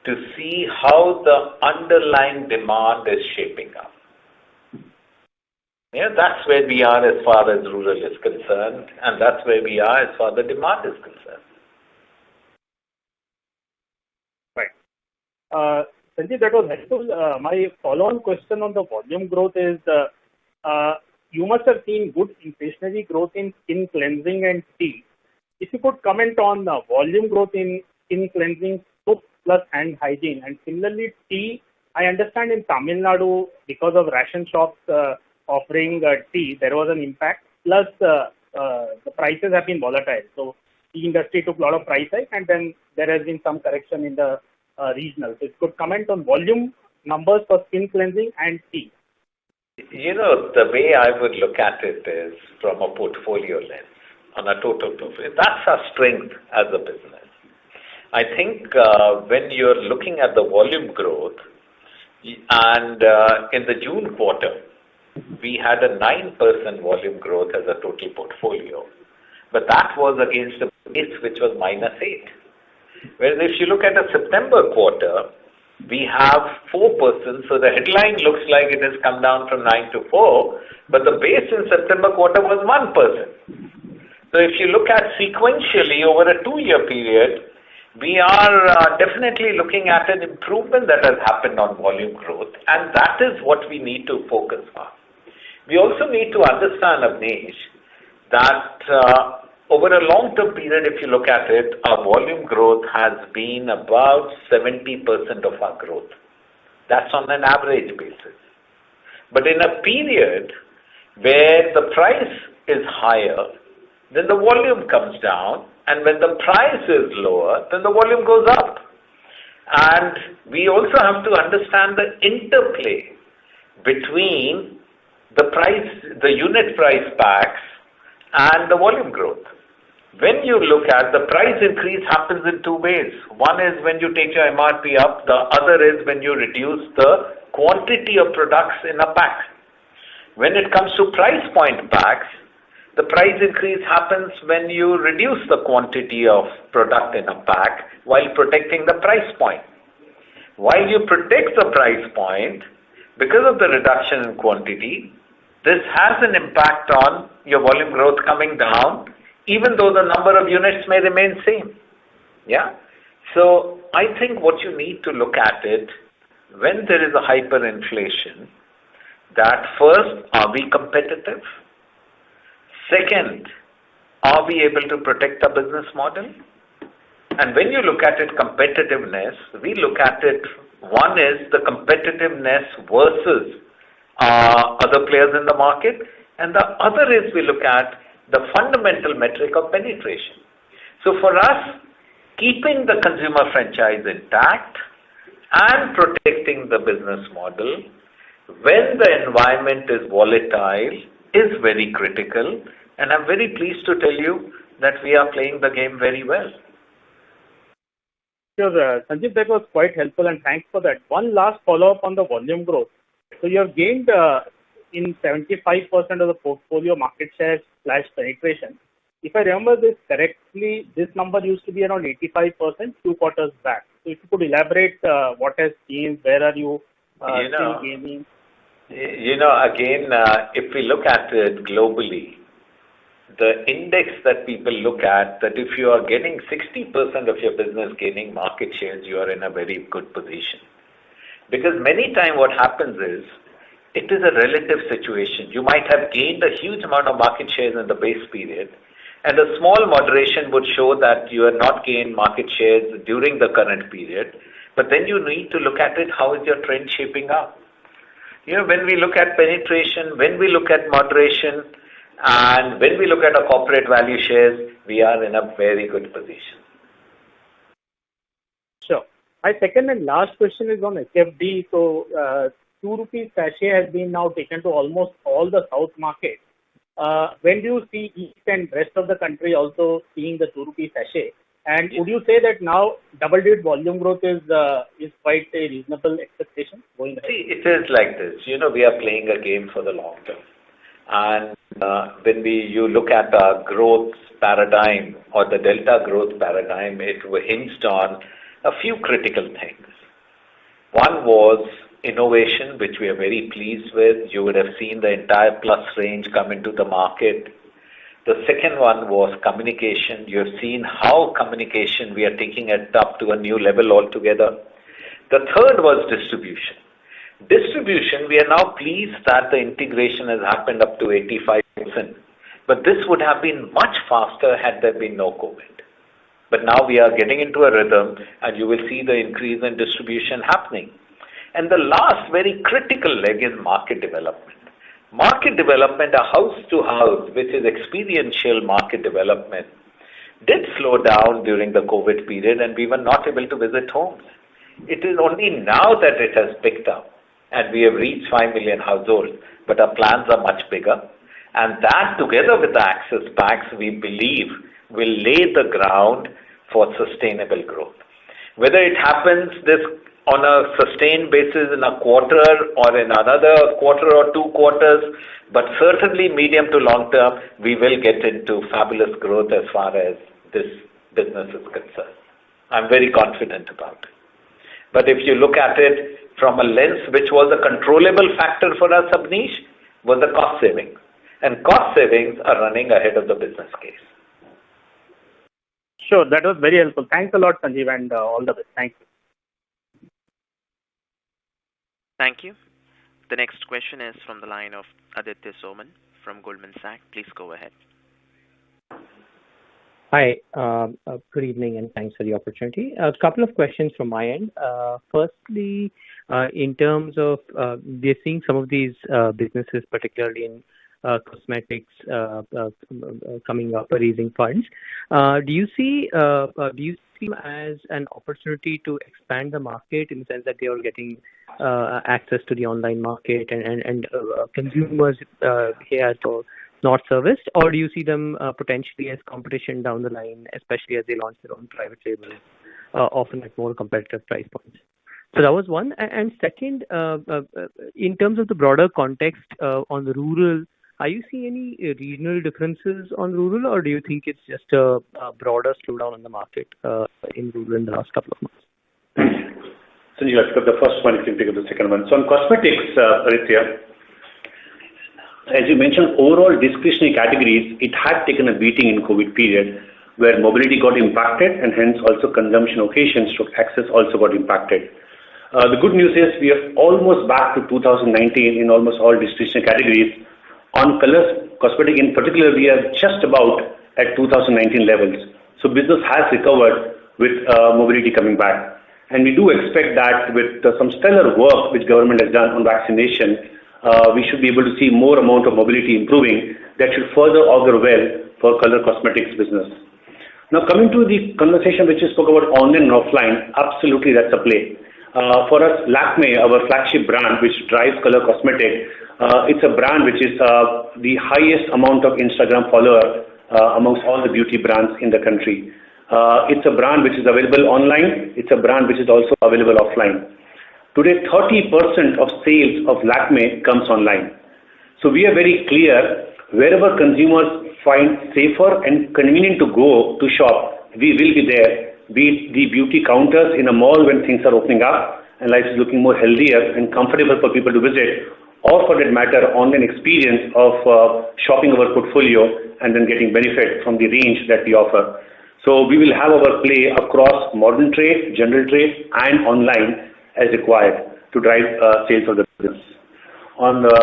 to see how the underlying demand is shaping up. Yeah, that's where we are as far as rural is concerned, and that's where we are as far as the demand is concerned. Right. Sanjeev, that was helpful. My follow-on question on the volume growth is, you must have seen good inflationary growth in skin cleansing and tea. If you could comment on volume growth in skin cleansing, soap plus hand hygiene, and similarly tea, I understand in Tamil Nadu, because of ration shops offering tea, there was an impact, plus the prices have been volatile. So the industry took a lot of price hike, and then there has been some correction in the regional. So if you could comment on volume numbers for skin cleansing and tea. The way I would look at it is from a portfolio lens, on a total portfolio. That's our strength as a business. I think when you're looking at the volume growth, and in the June quarter, we had a 9% volume growth as a total portfolio, but that was against a base which was -8. Whereas if you look at a September quarter, we have 4%, so the headline looks like it has come down from 9 to 4, but the base in September quarter was 1%. So if you look at sequentially over a 2-year period, we are definitely looking at an improvement that has happened on volume growth, and that is what we need to focus on. We also need to understand, Avnish, that over a long-term period, if you look at it, our volume growth has been about 70% of our growth. That's on an average basis. But in a period where the price is higher, then the volume comes down, and when the price is lower, then the volume goes up. And we also have to understand the interplay between the unit price packs and the volume growth. When you look at the price increase happens in 2 ways. One is when you take your MRP up, the other is when you reduce the quantity of products in a pack. When it comes to price point packs, the price increase happens when you reduce the quantity of product in a pack while protecting the price point. While you protect the price point, because of the reduction in quantity, this has an impact on your volume growth coming down, even though the number of units may remain same. Yeah? So I think what you need to look at it, when there is a hyperinflation, that first, are we competitive? Second, are we able to protect our business model? And when you look at it, competitiveness, we look at it, one is the competitiveness versus other players in the market, and the other is we look at the fundamental metric of penetration. So for us, keeping the consumer franchise intact and protecting the business model when the environment is volatile is very critical, and I'm very pleased to tell you that we are playing the game very well. Sure, Sanjeev, that was quite helpful, and thanks for that. One last follow-up on the volume growth. So you have gained in 75% of the portfolio market share / penetration. If I remember this correctly, this number used to be around 85% 2 quarters back. So if you could elaborate what has changed, where are you still gaining? Again, if we look at it globally, the index that people look at, that if you are getting 60% of your business gaining market shares, you are in a very good position. Because many times what happens is, it is a relative situation. You might have gained a huge amount of market shares in the base period, and a small moderation would show that you have not gained market shares during the current period. But then you need to look at it, how is your trend shaping up? When we look at penetration, when we look at moderation, and when we look at our corporate value shares, we are in a very good position. My second and last question is on HFD. So, 2 rupees sachet has been now taken to almost all the south markets. When do you see east and rest of the country also seeing the 2 rupees sachet? And would you say that now double-digit volume growth is quite a reasonable expectation going ahead? See, it is like this. We are playing a game for the long term. And when you look at our growth paradigm or the delta growth paradigm, it hinged on a few critical things. One was innovation, which we are very pleased with. You would have seen the entire Plus range come into the market. The second one was communication. You have seen how communication, we are taking it up to a new level altogether. The third was distribution. Distribution, we are now pleased that the integration has happened up to 85%. But this would have been much faster had there been no COVID. But now we are getting into a rhythm and you will see the increase in distribution happening. And the last very critical leg is market development. Market development, a house to house, which is experiential market development, did slow down during the COVID period and we were not able to visit homes. It is only now that it has picked up and we have reached 5 million households, but our plans are much bigger. And that together with the access packs, we believe will lay the ground for sustainable growth. Whether it happens this on a sustained basis in a quarter or in another quarter or 2 quarters, but certainly medium to long term, we will get into fabulous growth as far as this business is concerned. I'm very confident about it. But if you look at it from a lens which was a controllable factor for us, Abneesh, was the cost savings. And cost savings are running ahead of the business case. Sure, that was very helpful. Thanks a lot, Sanjeev, and all the best. Thank you. Thank you. The next question is from the line of Aditya Soman from Goldman Sachs. Please go ahead. Hi, good evening and thanks for the opportunity. A couple of questions from my end. Firstly, in terms of we're seeing some of these businesses, particularly in cosmetics, coming up raising funds. Do you see as an opportunity to expand the market in the sense that they are getting access to the online market and consumers here are not serviced, or do you see them potentially as competition down the line, especially as they launch their own private label, often at more competitive price points? So that was one. And second, in terms of the broader context on the rural, are you seeing any regional differences on rural, or do you think it's just a broader slowdown in the market in rural in the last couple of months? Sanjeev, I'll pick up the first one, you can pick up the second one. So on cosmetics, Aditya, as you mentioned, overall discretionary categories, it had taken a beating in COVID period where mobility got impacted and hence also consumption occasions to access also got impacted. The good news is we are almost back to 2019 in almost all discretionary categories. On colors, cosmetic in particular, we are just about at 2019 levels. So business has recovered with mobility coming back. And we do expect that with some stellar work which government has done on vaccination, we should be able to see more amount of mobility improving that should further augur well for color cosmetics business. Now coming to the conversation which you spoke about online and offline, absolutely that's a play. For us, Lakme, our flagship brand which drives color cosmetic, it's a brand which is the highest amount of Instagram follower amongst all the beauty brands in the country. It's a brand which is available online. It's a brand which is also available offline. Today, 30% of sales of Lakme comes online. So we are very clear, wherever consumers find safer and convenient to go to shop, we will be there. Be it the beauty counters in a mall when things are opening up and life is looking more healthier and comfortable for people to visit, or for that matter, online experience of shopping our portfolio and then getting benefit from the range that we offer. So we will have our play across modern trade, general trade, and online as required to drive sales of the business. On the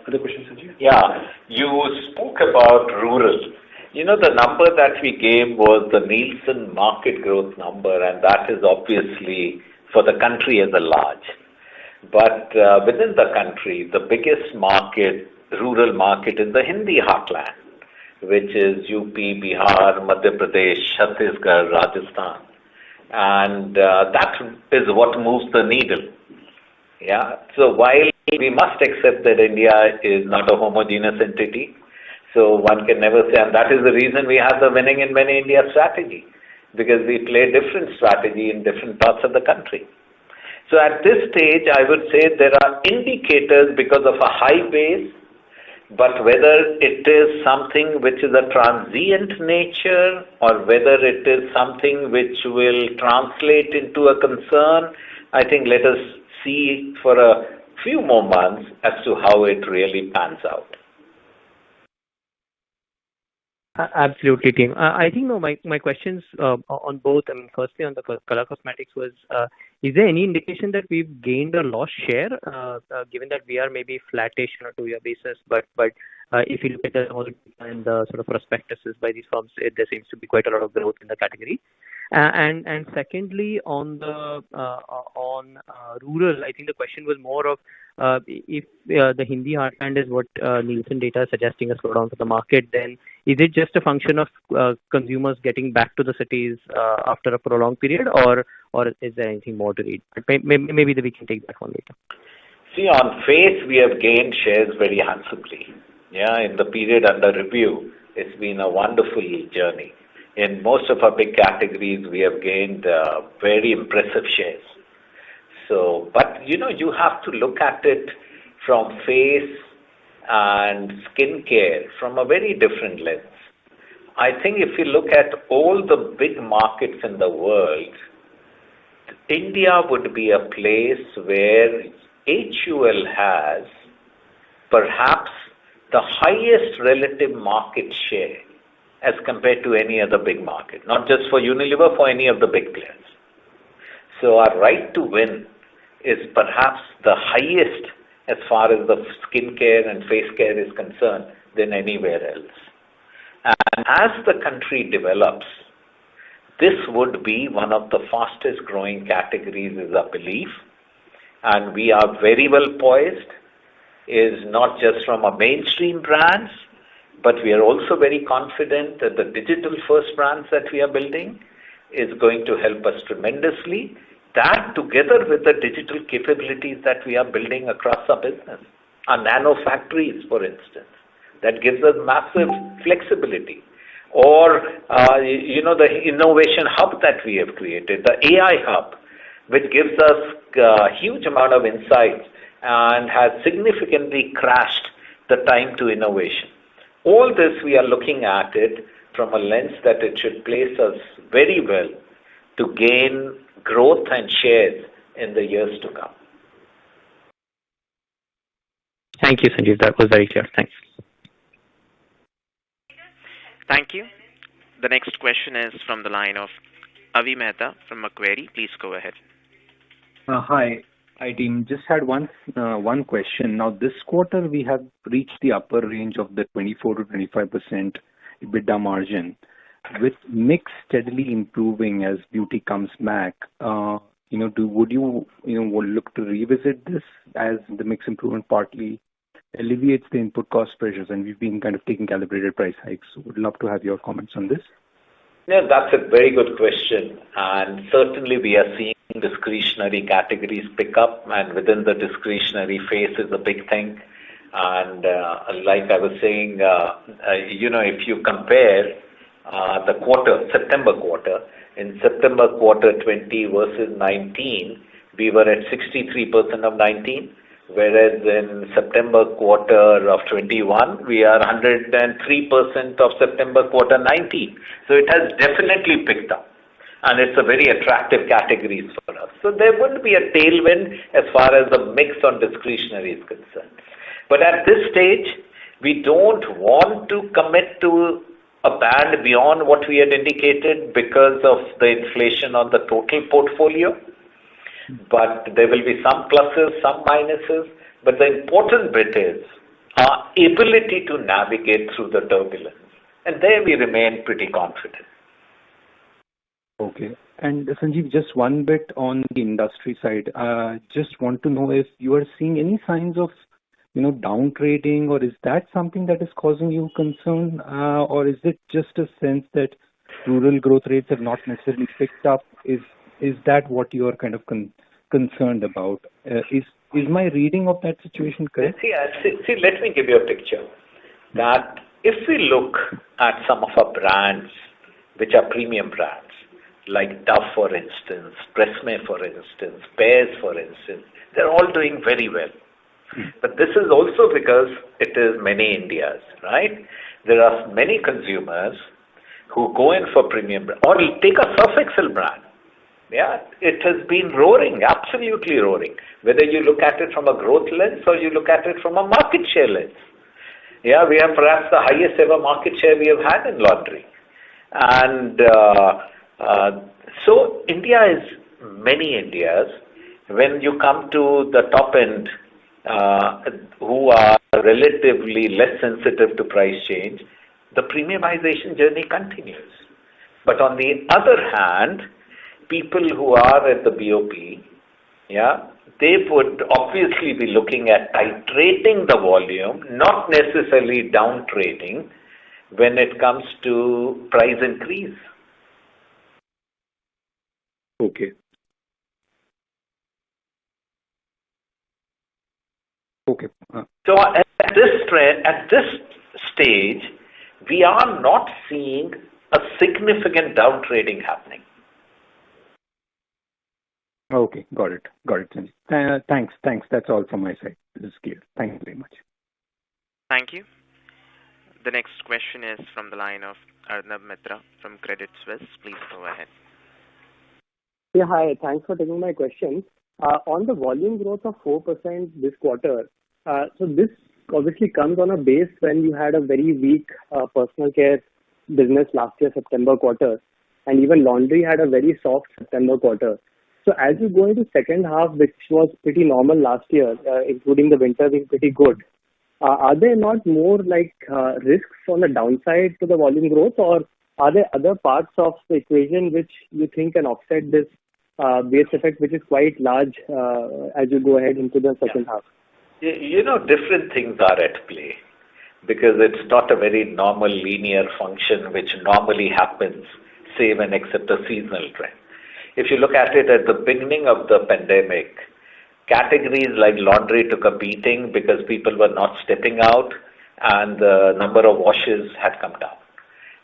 other question, Sanjeev? Yeah, you spoke about rural. The number that we gave was the Nielsen market growth number, and that is obviously for the country as a large. But within the country, the biggest market, rural market, is the Hindi heartland, which is UP, Bihar, Madhya Pradesh, Chhattisgarh, Rajasthan. and that is what moves the needle. Yeah. So while we must accept that India is not a homogeneous entity, so one can never say, and that is the reason we have the winning in many India strategy, because we play different strategy in different parts of the country. So at this stage, I would say there are indicators because of a high base, but whether it is something which is a transient nature or whether it is something which will translate into a concern, I think let us see for a few more months as to how it really pans out. Absolutely, team. I think my questions on both. I mean, firstly on the color cosmetics was, is there any indication that we've gained or lost share, given that we are maybe flattish on a 2-year basis, but if you look at the whole and the sort of prospectuses by these firms, there seems to be quite a lot of growth in the category. And secondly, on the rural, I think the question was more of if the Hindi heartland is what Nielsen data is suggesting a slowdown for the market, then is it just a function of consumers getting back to the cities after a prolonged period, or is there anything more to read? Maybe we can take that one later. See, on face, we have gained shares very handsomely. Yeah, in the period under review, it's been a wonderful journey. In most of our big categories, we have gained very impressive shares. So, but you have to look at it from face and skincare from a very different lens. I think if you look at all the big markets in the world, India would be a place where HUL has perhaps the highest relative market share as compared to any other big market, not just for Unilever, for any of the big players. So our right to win is perhaps the highest as far as the skincare and face care is concerned than anywhere else. And as the country develops, this would be one of the fastest growing categories is our belief. And we are very well poised, is not just from our mainstream brands, but we are also very confident that the digital first brands that we are building is going to help us tremendously. That together with the digital capabilities that we are building across our business, our nano factories, for instance, that gives us massive flexibility. Or, the innovation hub that we have created, the AI hub, which gives us a huge amount of insights and has significantly crashed the time to innovation. All this we are looking at it from a lens that it should place us very well to gain growth and shares in the years to come. Thank you, Sanjeev. That was very clear. Thanks. Thank you. The next question is from the line of Avi Mehta from Macquarie. Please go ahead. Hi, team. Just had one question. Now, this quarter we have reached the upper range of the 24 to 25% EBITDA margin, with mix steadily improving as beauty comes back. Would you look to revisit this as the mix improvement partly alleviates the input cost pressures, and we've been kind of taking calibrated price hikes? So would love to have your comments on this. Yeah, that's a very good question, and certainly we are seeing discretionary categories pick up, and within the discretionary phase is a big thing. And like I was saying, if you compare the quarter, September quarter, in September quarter 20 versus 19, we were at 63% of 19, whereas in September quarter of 21, we are 103% of September quarter 19. So it has definitely picked up, and it's a very attractive category for us. So there would be a tailwind as far as the mix on discretionary is concerned. But at this stage, we don't want to commit to a band beyond what we had indicated because of the inflation on the total portfolio. But there will be some pluses, some minuses. But the important bit is our ability to navigate through the turbulence. And there we remain pretty confident. Okay. And Sanjeev, just one bit on the industry side. Just want to know if you are seeing any signs of down trading, or is that something that is causing you concern, or is it just a sense that rural growth rates have not necessarily picked up? Is Is that what you are kind of concerned about? Is my reading of that situation correct? See, let me give you a picture. That if we look at some of our brands, which are premium brands, like Dove, for instance, Tresemme, for instance, Pears, for instance, they're all doing very well. But this is also because it is many Indias, right? There are many consumers who go in for premium brand. Or take a Surf Excel brand. Yeah, it has been roaring, absolutely roaring. Whether you look at it from a growth lens or you look at it from a market share lens. Yeah, we have perhaps the highest ever market share we have had in laundry. And so India is many Indias. When you come to the top end, who are relatively less sensitive to price change, the premiumization journey continues. But on the other hand, people who are at the BOP, yeah, they would obviously be looking at titrating the volume, not necessarily down trading when it comes to price increase. Okay. Okay. So at this stage, we are not seeing a significant down trading happening. Okay, got it, Sanjay. Thanks. That's all from my side. This is clear. Thank you very much. Thank you. The next question is from the line of Arnab Mitra from Credit Suisse. Please go ahead. Yeah, hi. Thanks for taking my question. On the volume growth of 4% this quarter, so this obviously comes on a base when you had a very weak personal care business last year, September quarter, and even laundry had a very soft September quarter. So as you go into second half, which was pretty normal last year, including the winter being pretty good, are there not more risks on the downside to the volume growth, or are there other parts of the equation which you think can offset this base effect, which is quite large as you go ahead into the second half? Different things are at play because it's not a very normal linear function which normally happens, save and except a seasonal trend. If you look at it at the beginning of the pandemic, categories like laundry took a beating because people were not stepping out and the number of washes had come down.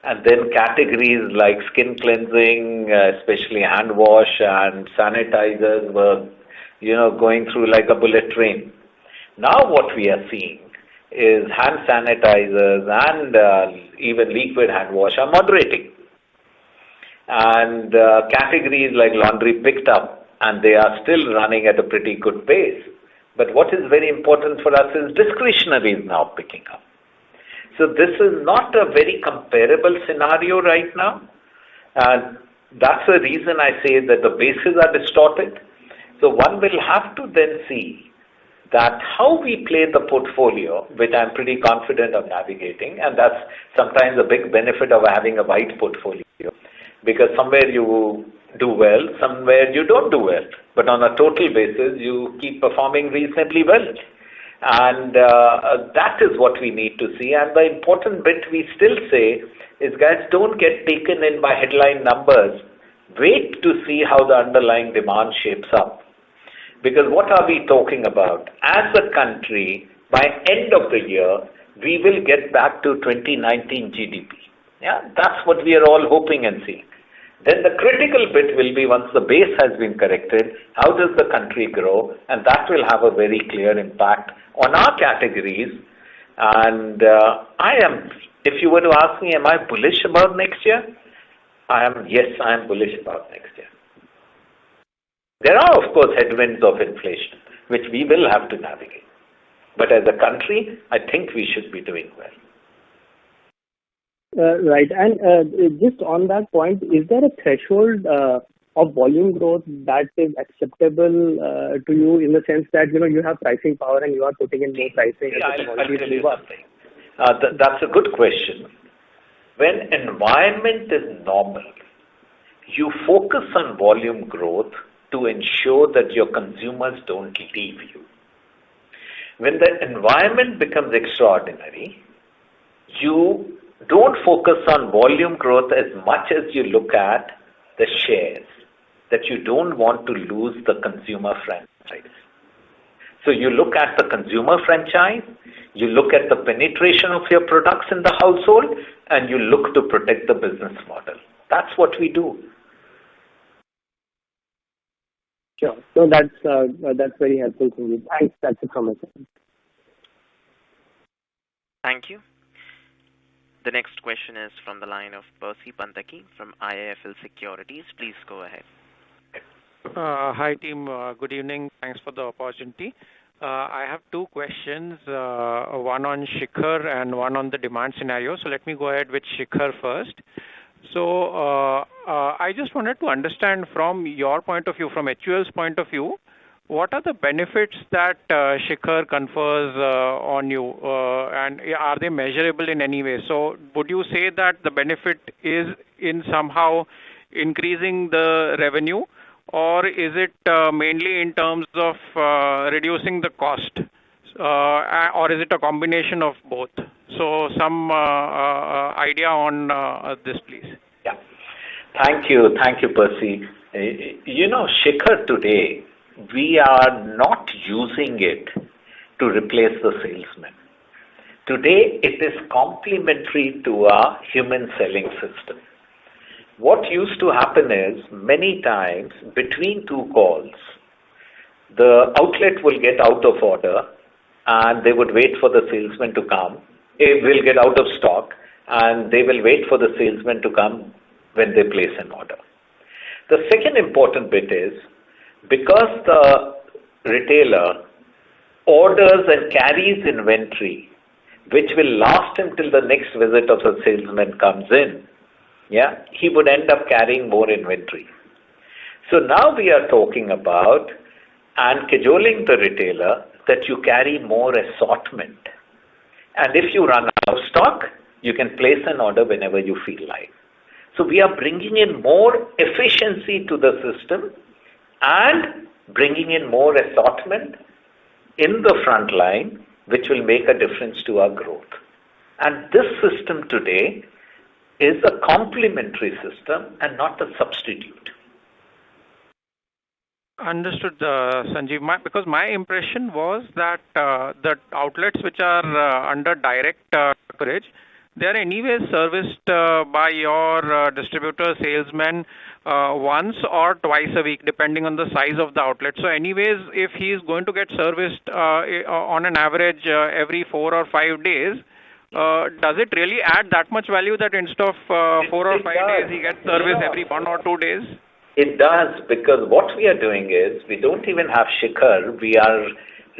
And then categories like skin cleansing, especially hand wash and sanitizers were, going through like a bullet train. Now what we are seeing is hand sanitizers and even liquid hand wash are moderating. And categories like laundry picked up and they are still running at a pretty good pace. But what is very important for us is discretionary is now picking up. So this is not a very comparable scenario right now. And that's the reason I say that the bases are distorted. So one will have to then see that how we play the portfolio, which I'm pretty confident of navigating, and that's sometimes a big benefit of having a wide portfolio. Because somewhere you do well, somewhere you don't do well. But on a total basis, you keep performing reasonably well. And that is what we need to see. And the important bit we still say is, guys, don't get taken in by headline numbers. Wait to see how the underlying demand shapes up. Because what are we talking about? As a country, by end of the year, we will get back to 2019 GDP. Yeah, that's what we are all hoping and seeing. Then the critical bit will be once the base has been corrected, how does the country grow? And that will have a very clear impact on our categories. And if you were to ask me, am I bullish about next year? Yes, I am bullish about next year. There are, of course, headwinds of inflation, which we will have to navigate. But as a country, I think we should be doing well. Right. And just on that point, is there a threshold of volume growth that is acceptable to you in the sense that, you have pricing power and you are putting in more pricing? That's a good question. When environment is normal, you focus on volume growth to ensure that your consumers don't leave you. When the environment becomes extraordinary, you don't focus on volume growth as much as you look at the shares. that you don't want to lose the consumer franchise. So you look at the consumer franchise, you look at the penetration of your products in the household, and you look to protect the business model. That's what we do. Sure. So that's very helpful to me. Thanks. That's it from my side. Thank you. The next question is from the line of Percy Panthaki from IIFL Securities. Please go ahead. Hi team, good evening. Thanks for the opportunity. I have two questions, one on Shikhar and one on the demand scenario. So let me go ahead with Shikhar first. So I just wanted to understand from your point of view, from HUL's point of view, what are the benefits that Shikhar confers on you, and are they measurable in any way? So would you say that the benefit is in somehow increasing the revenue, or is it mainly in terms of reducing the cost, or is it a combination of both? So some idea on this, please. Yeah. Thank you, Percy. Shikhar today, we are not using it to replace the salesman. Today, it is complementary to our human selling system. What used to happen is, many times between two calls, the outlet will get out of order and they would wait for the salesman to come. It will get out of stock and they will wait for the salesman to come when they place an order. The second important bit is, because the retailer orders and carries inventory, which will last him till the next visit of the salesman comes in, he would end up carrying more inventory. So now we are talking about and cajoling the retailer that you carry more assortment. And if you run out of stock, you can place an order whenever you feel like. So we are bringing in more efficiency to the system and bringing in more assortment in the front line, which will make a difference to our growth. And this system today is a complementary system and not a substitute. Understood, Sanjeev. Because my impression was that the outlets which are under direct coverage, they are anyway serviced by your distributor salesmen once or twice a week, depending on the size of the outlet. So anyways, if he is going to get serviced on an average every 4 or 5 days, does it really add that much value that instead of 4 or 5 days, he gets service every 1 or 2 days? It does, because what we are doing is, we don't even have Shikhar, we are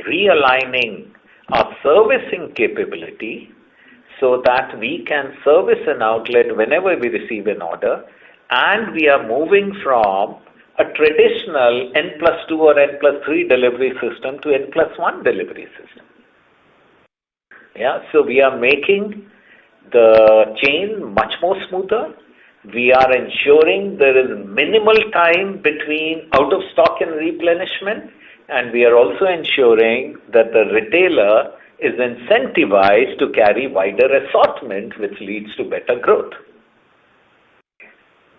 realigning our servicing capability so that we can service an outlet whenever we receive an order, and we are moving from a traditional N+2 or N+3 delivery system to N+1 delivery system. So we are making the chain much more smoother. We are ensuring there is minimal time between out of stock and replenishment, and we are also ensuring that the retailer is incentivized to carry wider assortment, which leads to better growth.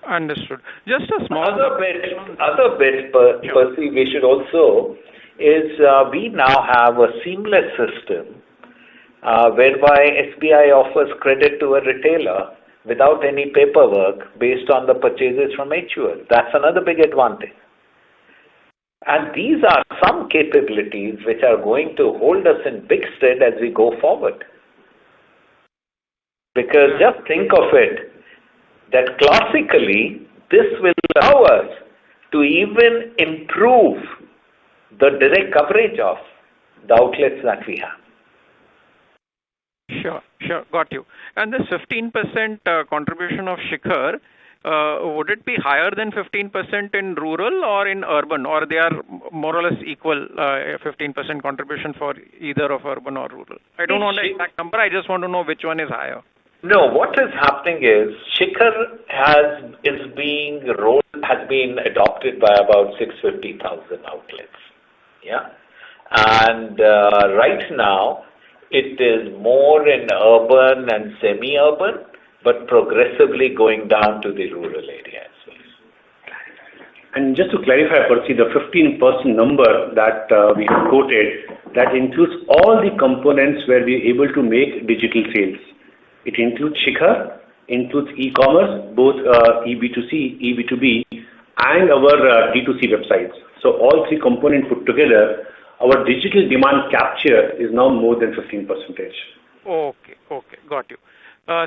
Understood. Just a small other bit, Percy, we should also is we now have a seamless system whereby SBI offers credit to a retailer without any paperwork based on the purchases from HUL. That's another big advantage. And these are some capabilities which are going to hold us in big stead as we go forward. Because just think of it, that classically, this will allow us to even improve the direct coverage of the outlets that we have. Sure, got you. And this 15% contribution of Shikhar, would it be higher than 15% in rural or in urban, or they are more or less equal, 15% contribution for either of urban or rural? I don't want the exact number, I just want to know which one is higher. No, what is happening is Shikhar has been adopted by about 650,000 outlets. And right now, it is more in urban and semi-urban, but progressively going down to the rural area as well. And just to clarify, Percy, the 15% number that we have quoted, that includes all the components where we are able to make digital sales. It includes Shikhar, includes e-commerce, both e-B2C, e-B2B, and our D2C websites. So all three components put together, our digital demand capture is now more than 15%. Okay, got you.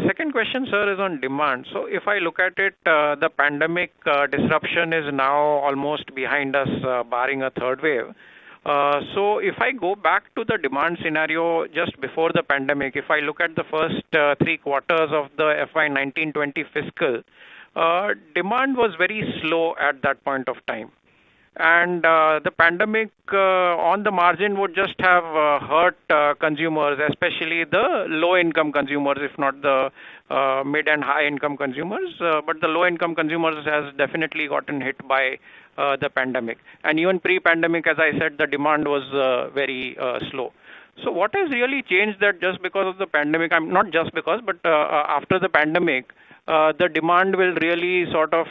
Second question, sir, is on demand. So if I look at it, the pandemic disruption is now almost behind us, barring a third wave. So if I go back to the demand scenario just before the pandemic, if I look at the first 3 quarters of the FY 19-20 fiscal, demand was very slow at that point of time. And the pandemic on the margin would just have hurt consumers, especially the low-income consumers, if not the mid and high-income consumers. But the low-income consumers has definitely gotten hit by the pandemic. And even pre-pandemic, as I said, the demand was very slow. So what has really changed that just because of the pandemic, not just because, but after the pandemic, the demand will really sort of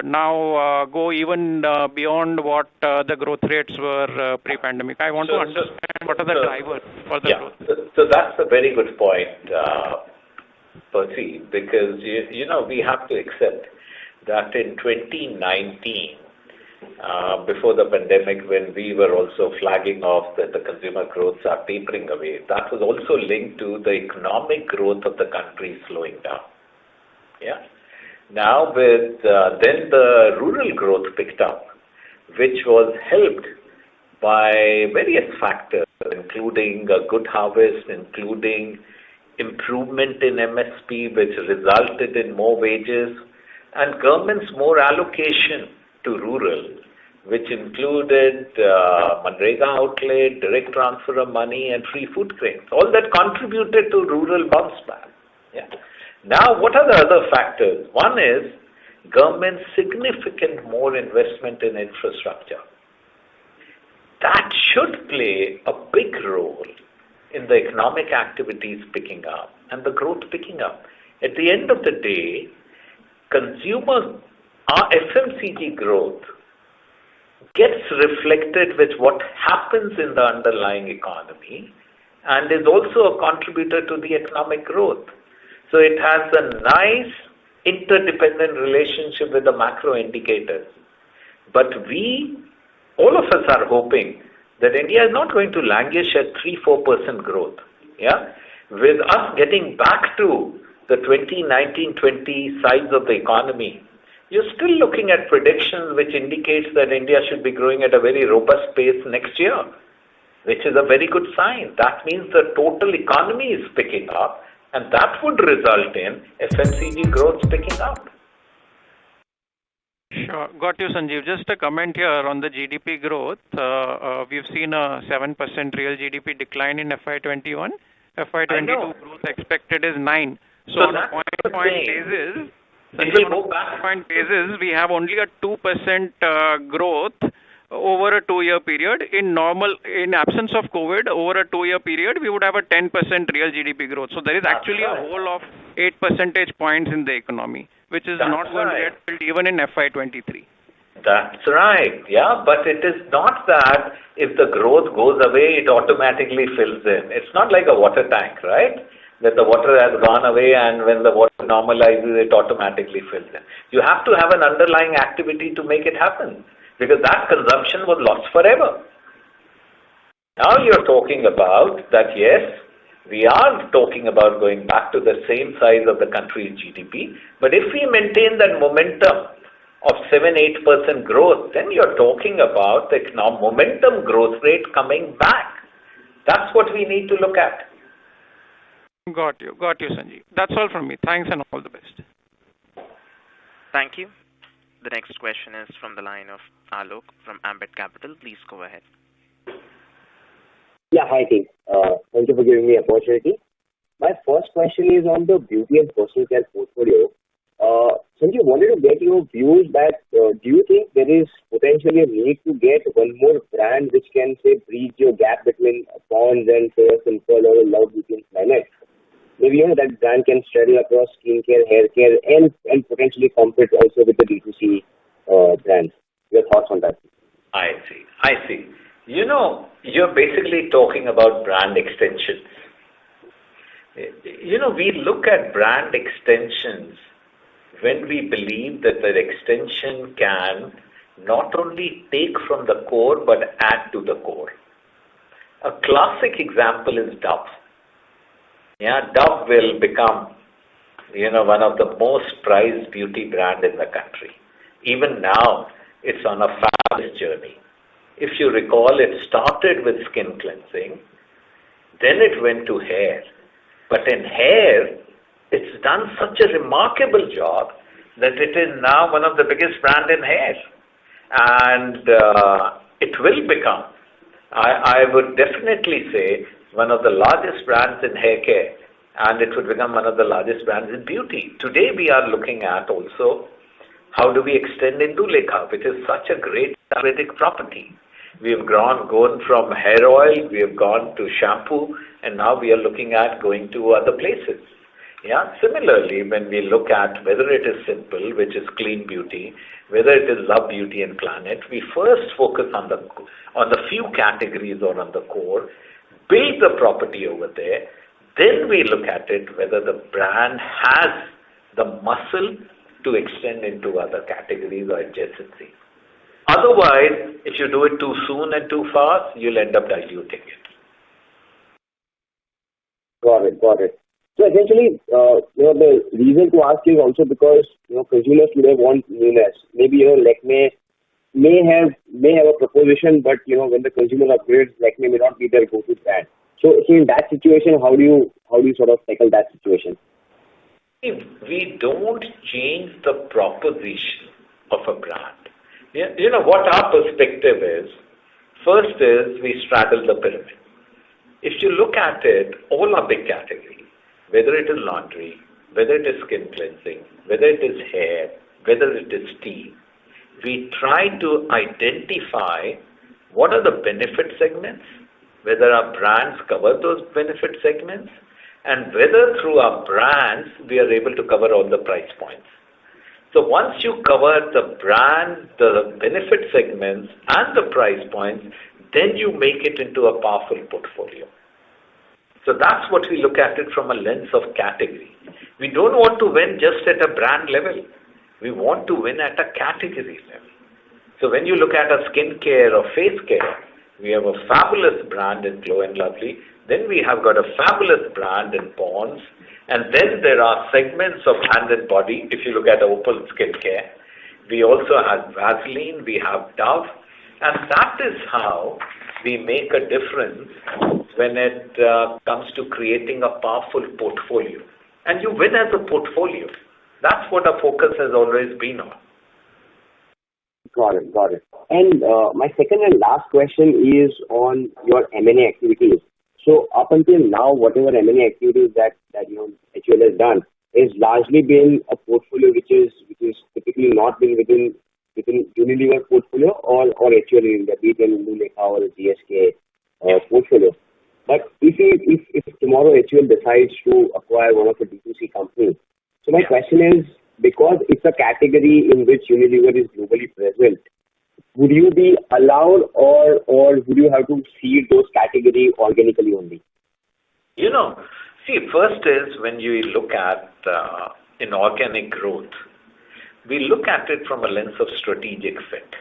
now go even beyond what the growth rates were pre-pandemic. I want to understand what are the drivers for the growth. So that's a very good point, Percy, because we have to accept that in 2019, before the pandemic, when we were also flagging off that the consumer growths are tapering away, that was also linked to the economic growth of the country slowing down. Yeah. Now with then the rural growth picked up, which was helped by various factors, including a good harvest, including improvement in MSP, which resulted in more wages, and government's more allocation to rural, which included Manrega outlay, direct transfer of money, and free food grains. All that contributed to rural bounce back. Yeah. Now, what are the other factors? One is government's significant more investment in infrastructure. That should play a big role in the economic activities picking up and the growth picking up. At the end of the day, our FMCG growth gets reflected with what happens in the underlying economy and is also a contributor to the economic growth. So it has a nice interdependent relationship with the macro indicators. But all of us are hoping that India is not going to languish at 3-4% growth. Yeah? With us getting back to the 2019-20 size of the economy, you're still looking at predictions which indicates that India should be growing at a very robust pace next year, which is a very good sign. That means the total economy is picking up, and that would result in FMCG growth picking up. Sure. Got you, Sanjeev. Just a comment here on the GDP growth. We've seen a 7% real GDP decline in FY21. FY22 growth expected is 9. So on a point basis, we have only a 2% growth over a 2-year period. In absence of COVID, over a 2-year period, we would have a 10% real GDP growth. So there is actually a hole of 8 percentage points in the economy, which is not going to get filled even in FY23. That's right. Yeah, but it is not that if the growth goes away, it automatically fills in. It's not like a water tank, right? That the water has gone away and when the water normalizes, it automatically fills in. You have to have an underlying activity to make it happen, because that consumption was lost forever. Now you're talking about that, yes, we are talking about going back to the same size of the country's GDP, but if we maintain that momentum of 7-8% growth, then you're talking about the momentum growth rate coming back. That's what we need to look at. Got you, Sanjeev. That's all from me. Thanks and all the best. Thank you. The next question is from the line of Alok from Ambit Capital. Please go ahead. Yeah, hi team. Thank you for giving me the opportunity. My first question is on the beauty and personal care portfolio. Sanjeev, wanted to get your views that do you think there is potentially a need to get one more brand which can, say, bridge your gap between Pond's and, say, a Simple or a Love Beauty and Planet? Maybe that brand can straddle across skincare, hair care, and potentially compete also with the D2C brands. Your thoughts on that? I see. You're basically talking about brand extensions. We look at brand extensions when we believe that the extension can not only take from the core but add to the core. A classic example is Dove. Dove will become, one of the most prized beauty brand in the country. Even now, it's on a fabulous journey. If you recall, it started with skin cleansing, then it went to hair. But in hair, it's done such a remarkable job that it is now one of the biggest brand in hair. And it will become, I would definitely say, one of the largest brands in hair care, and it would become one of the largest brands in beauty. Today we are looking at also how do we extend Indulekha, which is such a great Ayurvedic property. We have gone from hair oil, we have gone to shampoo, and now we are looking at going to other places. Similarly, when we look at whether it is Simple, which is clean beauty, whether it is Love Beauty and Planet, we first focus on the few categories or on the core, build the property over there, then we look at it whether the brand has the muscle to extend into other categories or adjacencies. Otherwise, if you do it too soon and too fast, you'll end up diluting it. Got it. So essentially, the reason to ask is also because consumers today want newness. Maybe Lakme may have a proposition, but when the consumer upgrades, Lakme may not be their go-to brand. So in that situation, how do you sort of tackle that situation? We don't change the proposition of a brand. What our perspective is. First is we straddle the pyramid. If you look at it, all our big categories, whether it is laundry, whether it is skin cleansing, whether it is hair, whether it is tea, we try to identify what are the benefit segments, whether our brands cover those benefit segments, and whether through our brands we are able to cover all the price points. So once you cover the brand, the benefit segments, and the price points, then you make it into a powerful portfolio. So that's what we look at it from a lens of category. We don't want to win just at a brand level. We want to win at a category level. So when you look at a skin care or face care, we have a fabulous brand in Glow & Lovely. Then we have got a fabulous brand in Pond's. And then there are segments of hand and body. If you look at Opal Skin Care, we also have Vaseline, we have Dove. And that is how we make a difference when it comes to creating a powerful portfolio. And you win as a portfolio. That's what our focus has always been on. Got it. And my second and last question is on your M&A activities. So up until now, whatever M&A activities that HUL has done is largely been a portfolio which is typically not been within Unilever portfolio or HUL in India, be it in Indulekha or GSK portfolio. But if tomorrow HUL decides to acquire one of the D2C companies, so my question is, because it's a category in which Unilever is globally present, would you be allowed or would you have to seed those categories organically only? First is when you look at inorganic growth, we look at it from a lens of strategic fit.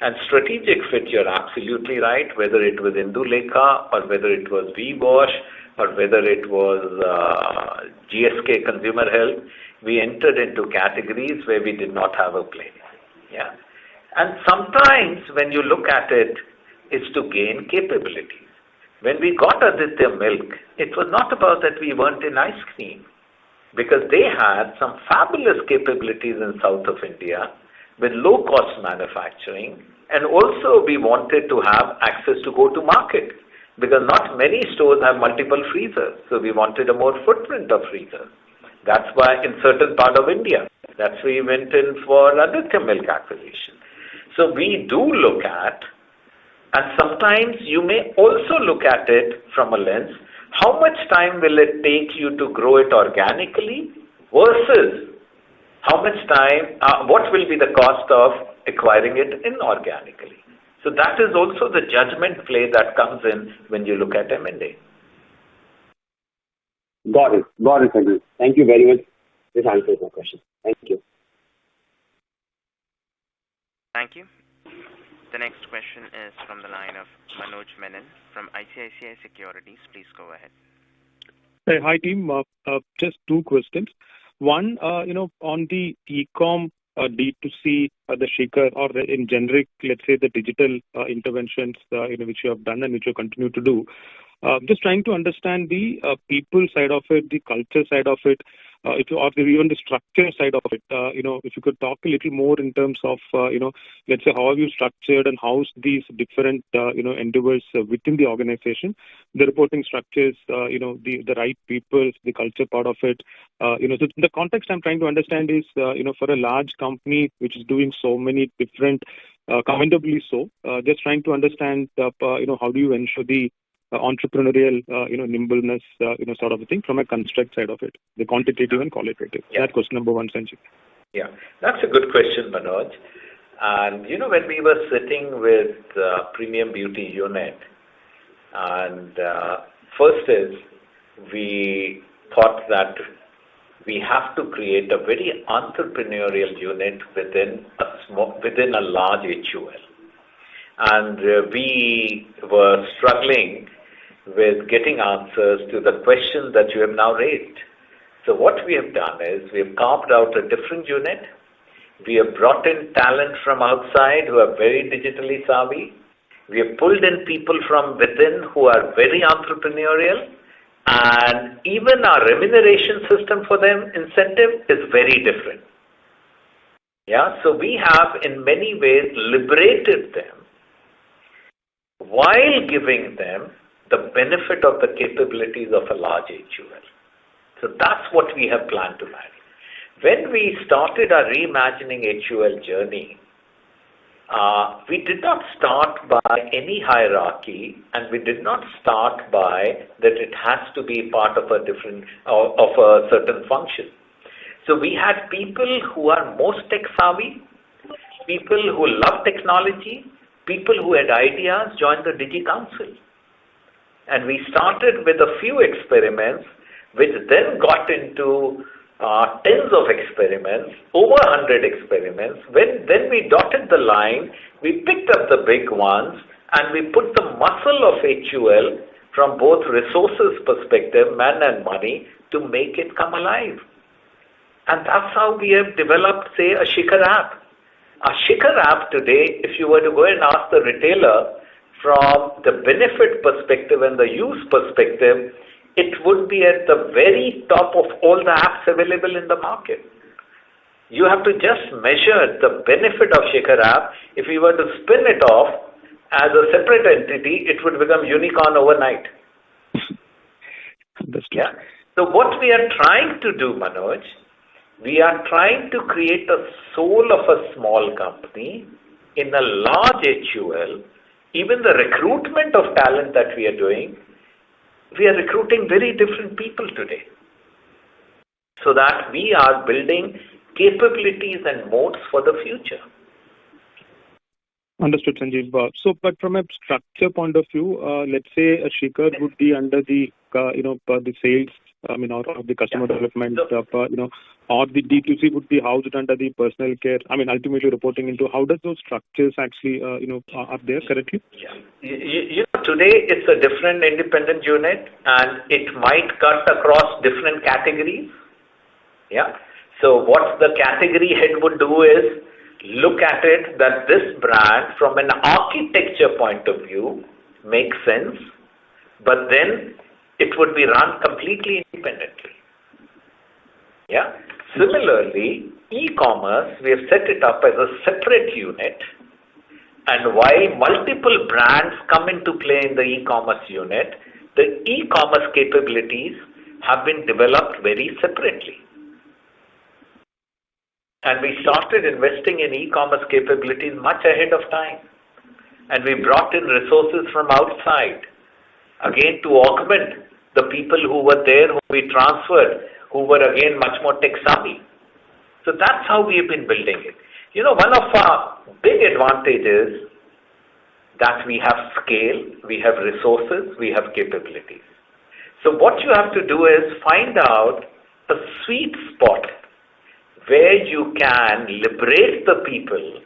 And strategic fit, you're absolutely right, whether it was Indulekha or whether it was V-Wash or whether it was GSK Consumer Health, we entered into categories where we did not have a play. And sometimes when you look at it, it's to gain capabilities. When we got Aditya Milk, it was not about that we weren't in ice cream, because they had some fabulous capabilities in south of India with low-cost manufacturing, and also we wanted to have access to go-to-market, because not many stores have multiple freezers, so we wanted a more footprint of freezers. That's why in certain part of India, that's why we went in for Aditya Milk acquisition. So we do look at, and sometimes you may also look at it from a lens, how much time will it take you to grow it organically versus how much time, what will be the cost of acquiring it inorganically. So that is also the judgment play that comes in when you look at M&A. Got it, Sanjeev. Thank you very much. This answers my question. Thank you. Thank you. The next question is from the line of Manoj Menon from ICICI Securities. Please go ahead. Hey, hi team. Just two questions. One, on the e-com D2C, the Shikhar, or in generic, let's say the digital interventions, which you have done and which you continue to do. Just trying to understand the people side of it, the culture side of it, or even the structure side of it. If you could talk a little more in terms of, let's say, how have you structured and how's these different, endeavors within the organization, the reporting structures, the right people, the culture part of it. So the context I'm trying to understand is, for a large company which is doing so many different, commendably so, just trying to understand, how do you ensure the entrepreneurial, nimbleness, sort of a thing from a construct side of it, the quantitative and qualitative. Yeah. That's question number one, Sanjeev. Yeah, that's a good question, Manoj. And when we were sitting with Premium Beauty Unit, and first is we thought that we have to create a very entrepreneurial unit within a large HUL. And we were struggling with getting answers to the questions that you have now raised. So what we have done is we have carved out a different unit. We have brought in talent from outside who are very digitally savvy. We have pulled in people from within who are very entrepreneurial. And even our remuneration system for them, incentive, is very different. Yeah, so we have in many ways liberated them while giving them the benefit of the capabilities of a large HUL. So that's what we have planned to manage. When we started our reimagining HUL journey, we did not start by any hierarchy, and we did not start by that it has to be part of a certain function. So we had people who are most tech savvy, people who love technology, people who had ideas join the Digi Council. And we started with a few experiments, which then got into tens of experiments, over 100 experiments. Then we dotted the line, we picked up the big ones, and we put the muscle of HUL from both resources perspective, man and money, to make it come alive. And that's how we have developed, say, a Shikhar app. A Shikhar app today, if you were to go and ask the retailer from the benefit perspective and the use perspective, it would be at the very top of all the apps available in the market. You have to just measure the benefit of Shikhar app. If you were to spin it off as a separate entity, it would become unicorn overnight. Yeah. So what we are trying to do, Manoj, we are trying to create a soul of a small company in a large HUL. Even the recruitment of talent that we are doing, we are recruiting very different people today. So that we are building capabilities and modes for the future. Understood, Sanjeev. But from a structure point of view, let's say a Shikhar would be under the, the sales, or the customer development, or the D2C would be housed under the personal care. Ultimately reporting into how does those structures actually, are there correctly? Yeah. Today it's a different independent unit, and it might cut across different categories. Yeah. So what the category head would do is look at it that this brand from an architecture point of view makes sense, but then it would be run completely independently. Yeah. Similarly, e-commerce, we have set it up as a separate unit, and while multiple brands come into play in the e-commerce unit, the e-commerce capabilities have been developed very separately. And we started investing in e-commerce capabilities much ahead of time. And we brought in resources from outside, again to augment the people who were there, who we transferred, who were again much more tech savvy. So that's how we have been building it. One of our big advantages that we have scale, we have resources, we have capabilities. So what you have to do is find out a sweet spot where you can liberate the people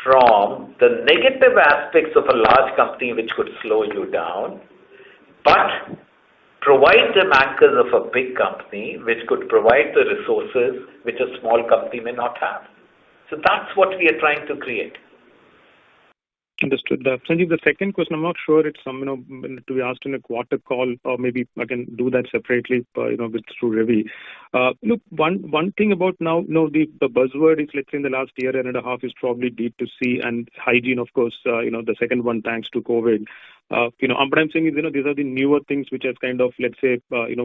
from the negative aspects of a large company which could slow you down, but provide them anchors of a big company which could provide the resources which a small company may not have. So that's what we are trying to create. Understood. Sanjeev, the second question, I'm not sure it's to be asked in a quarter call, or maybe I can do that separately, with through Ravi. Look, one thing about now, the buzzword is, let's say in the last year and a half is probably D2C and hygiene, of course, the second one thanks to COVID. What I'm saying is, these are the newer things which has kind of, let's say,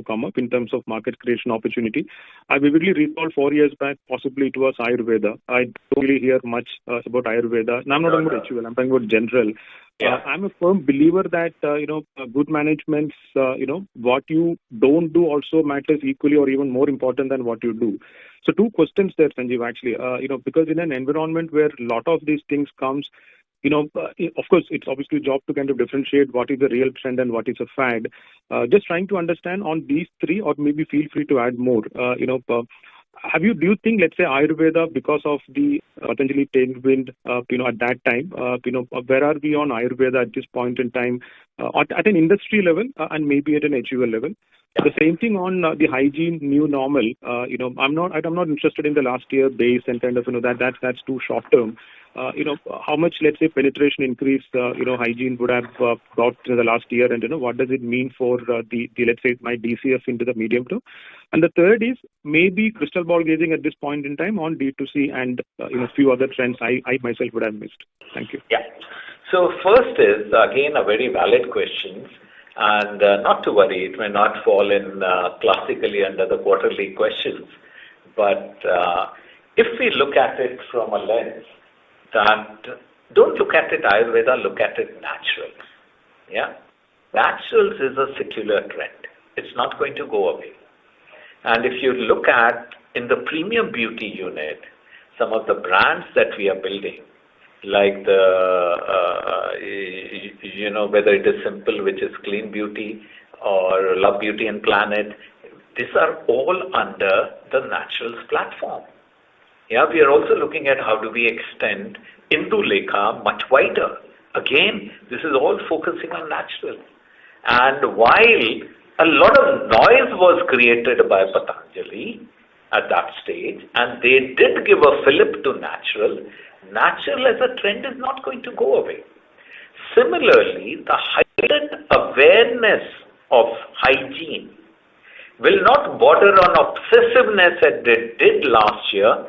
come up in terms of market creation opportunity. I vividly recall 4 years back, possibly it was Ayurveda. I don't really hear much about Ayurveda. Now, I'm not talking about HUL, I'm talking about general. Yeah. I'm a firm believer that, good management's, what you don't do also matters equally or even more important than what you do. So two questions there, Sanjeev, actually, because in an environment where a lot of these things comes, of course, it's obviously a job to kind of differentiate what is a real trend and what is a fad. Just trying to understand on these three, or maybe feel free to add more. Do you think, let's say, Ayurveda, because of the potentially tailwind, at that time, where are we on Ayurveda at this point in time, at an industry level and maybe at an HUL level? The same thing on the hygiene new normal. I'm not interested in the last year base and kind of that's too short term. How much, let's say, penetration increase hygiene would have got in the last year, and what does it mean for the let's say my DCF into the medium term? And the third is maybe crystal ball gazing at this point in time on D2C and a few other trends I myself would have missed. Thank you. Yeah. So first is again a very valid question. And not to worry, it may not fall in classically under the quarterly questions. But if we look at it from a lens that don't look at it Ayurveda, look at it naturals. Yeah? Naturals is a secular trend. It's not going to go away. And if you look at in the premium beauty unit, some of the brands that we are building, like whether it is Simple, which is clean beauty, or Love Beauty and Planet, these are all under the naturals platform. Yeah, we are also looking at how do we extend Indulekha much wider. Again, this is all focusing on natural. And while a lot of noise was created by Patanjali at that stage, and they did give a fillip to natural as a trend is not going to go away. Similarly, the heightened awareness of hygiene will not border on obsessiveness as it did last year,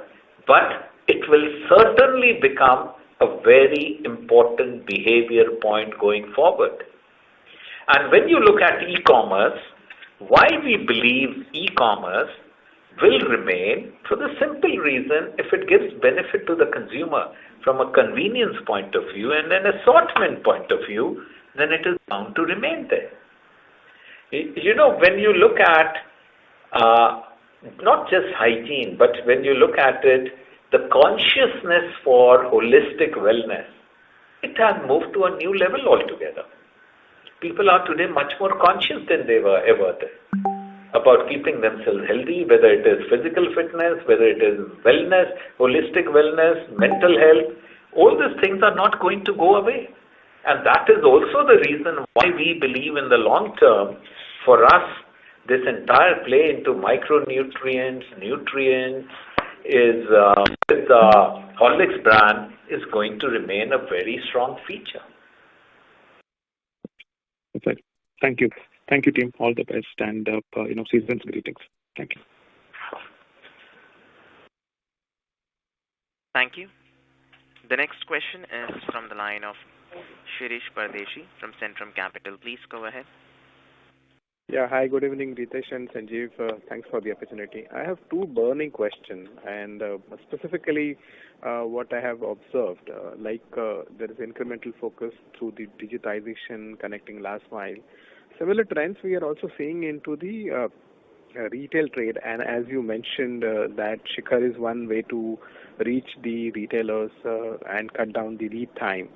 but it will certainly become a very important behavior point going forward. And when you look at e-commerce, why we believe e-commerce will remain for the simple reason if it gives benefit to the consumer from a convenience point of view and an assortment point of view, then it is bound to remain there. When you look at not just hygiene, but when you look at it, the consciousness for holistic wellness, it has moved to a new level altogether. People are today much more conscious than they were ever there about keeping themselves healthy, whether it is physical fitness, whether it is wellness, holistic wellness, mental health. All these things are not going to go away. And that is also the reason why we believe in the long term, for us, this entire play into micronutrients, nutrients, is with the Horlicks brand is going to remain a very strong feature. Okay. Thank you. Thank you, team. All the best and season's greetings. Thank you. Thank you. The next question is from the line of Shirish Pardeshi from Centrum Capital. Please go ahead. Yeah, hi, good evening, Ritesh and Sanjeev. Thanks for the opportunity. I have two burning questions, and specifically what I have observed, there is incremental focus through the digitization, connecting last mile. Similar trends we are also seeing into the retail trade, and as you mentioned, that Shikhar is one way to reach the retailers and cut down the lead time.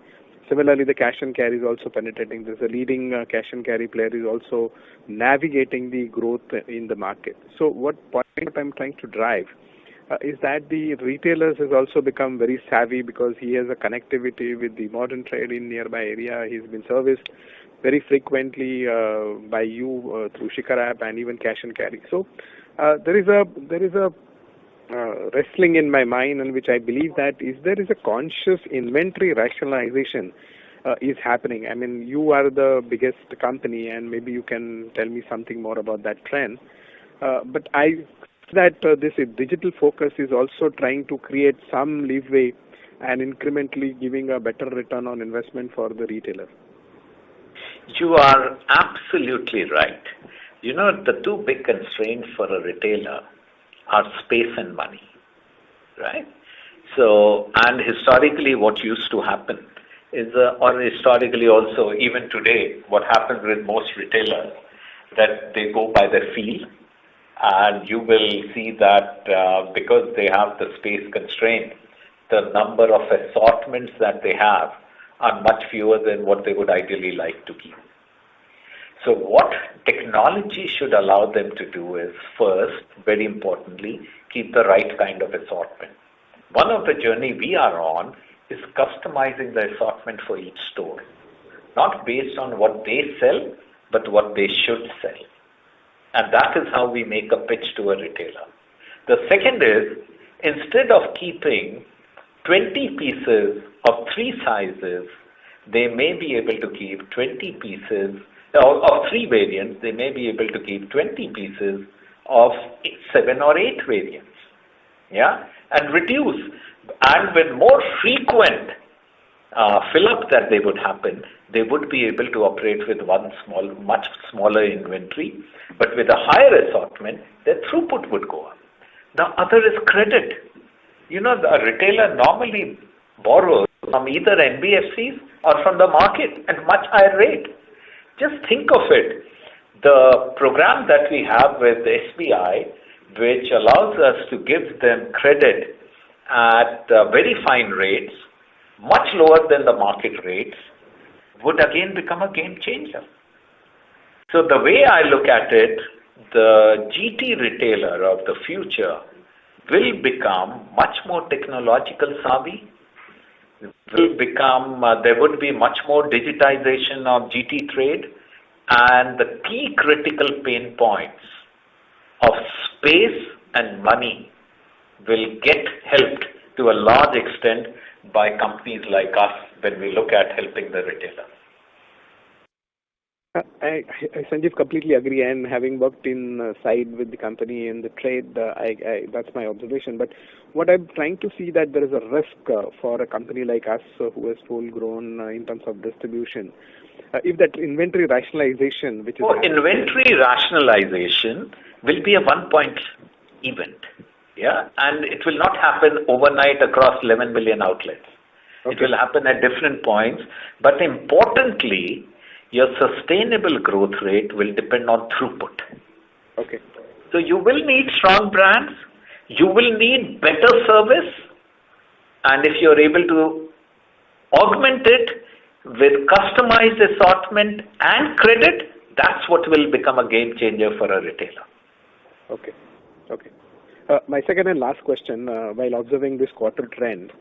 Similarly, the cash and carry is also penetrating. There's a leading cash and carry player is also navigating the growth in the market. So what point I'm trying to drive is that the retailers has also become very savvy because he has a connectivity with the modern trade in nearby area. He's been serviced very frequently by you through Shikhar app and even cash and carry. So there is a wrestling in my mind, in which I believe that there is a conscious inventory rationalization is happening. I mean, you are the biggest company, and maybe you can tell me something more about that trend. But I that this digital focus is also trying to create some leeway and incrementally giving a better return on investment for the retailer. You are absolutely right. You know, the two big constraints for a retailer are space and money, right? So, and historically what used to happen is, or historically also, even today, what happens with most retailers, that they go by their feel, and you will see that because they have the space constraint, the number of assortments that they have are much fewer than what they would ideally like to keep. So what technology should allow them to do is, first, very importantly, keep the right kind of assortment. One of the journey we are on is customizing the assortment for each store, not based on what they sell, but what they should sell. And that is how we make a pitch to a retailer. The second is, instead of keeping 20 pieces of 3 sizes, they may be able to keep 20 pieces of 3 variants. They may be able to keep 20 pieces of 7 or 8 variants, yeah, and reduce. And with more frequent fill-up that they would happen, they would be able to operate with much smaller inventory, but with a higher assortment, their throughput would go up. The other is credit. You know, a retailer normally borrows from either NBFCs or from the market at much higher rate. Just think of it. The program that we have with the SBI, which allows us to give them credit at very fine rates, much lower than the market rates, would again become a game changer. So the way I look at it, the GT retailer of the future will become much more technological savvy, there would be much more digitization of GT trade, and the key critical pain points of space and money will get helped to a large extent by companies like us when we look at helping the retailer. I Sanjeev, completely agree, and having worked inside with the company in the trade, that's my observation. But what I'm trying to see that there is a risk for a company like us who is full grown in terms of distribution. If that inventory rationalization, which is... inventory rationalization will be a one-point event, yeah, and it will not happen overnight across 11 million outlets. Okay. It will happen at different points, but importantly, your sustainable growth rate will depend on throughput. Okay. So you will need strong brands, you will need better service, and if you're able to augment it with customized assortment and credit, that's what will become a game changer for a retailer. Okay. Okay. My second and last question, while observing this quarter trend,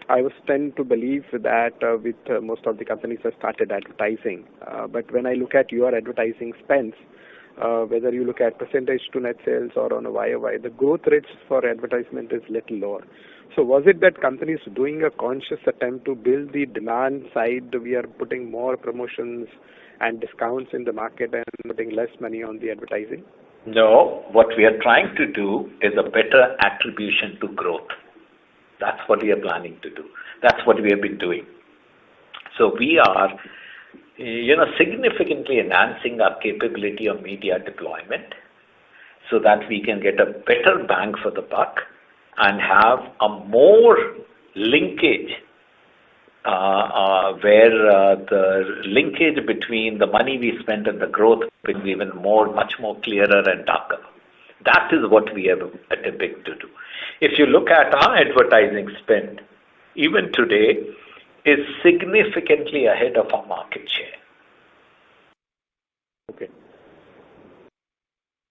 I was tend to believe that with most of the companies have started advertising. But when I look at your advertising spends, whether you look at percentage to net sales or on a YOY, the growth rates for advertisement is little lower. So was it that companies doing a conscious attempt to build the demand side, we are putting more promotions and discounts in the market and putting less money on the advertising? No, what we are trying to do is a better attribution to growth. That's what we are planning to do. That's what we have been doing. So we are, significantly enhancing our capability of media deployment so that we can get a better bang for the buck and have a more linkage where the linkage between the money we spend and the growth becomes even much more clearer and darker. That is what we have attempted to do. If you look at our advertising spend, even today, is significantly ahead of our market share. Okay.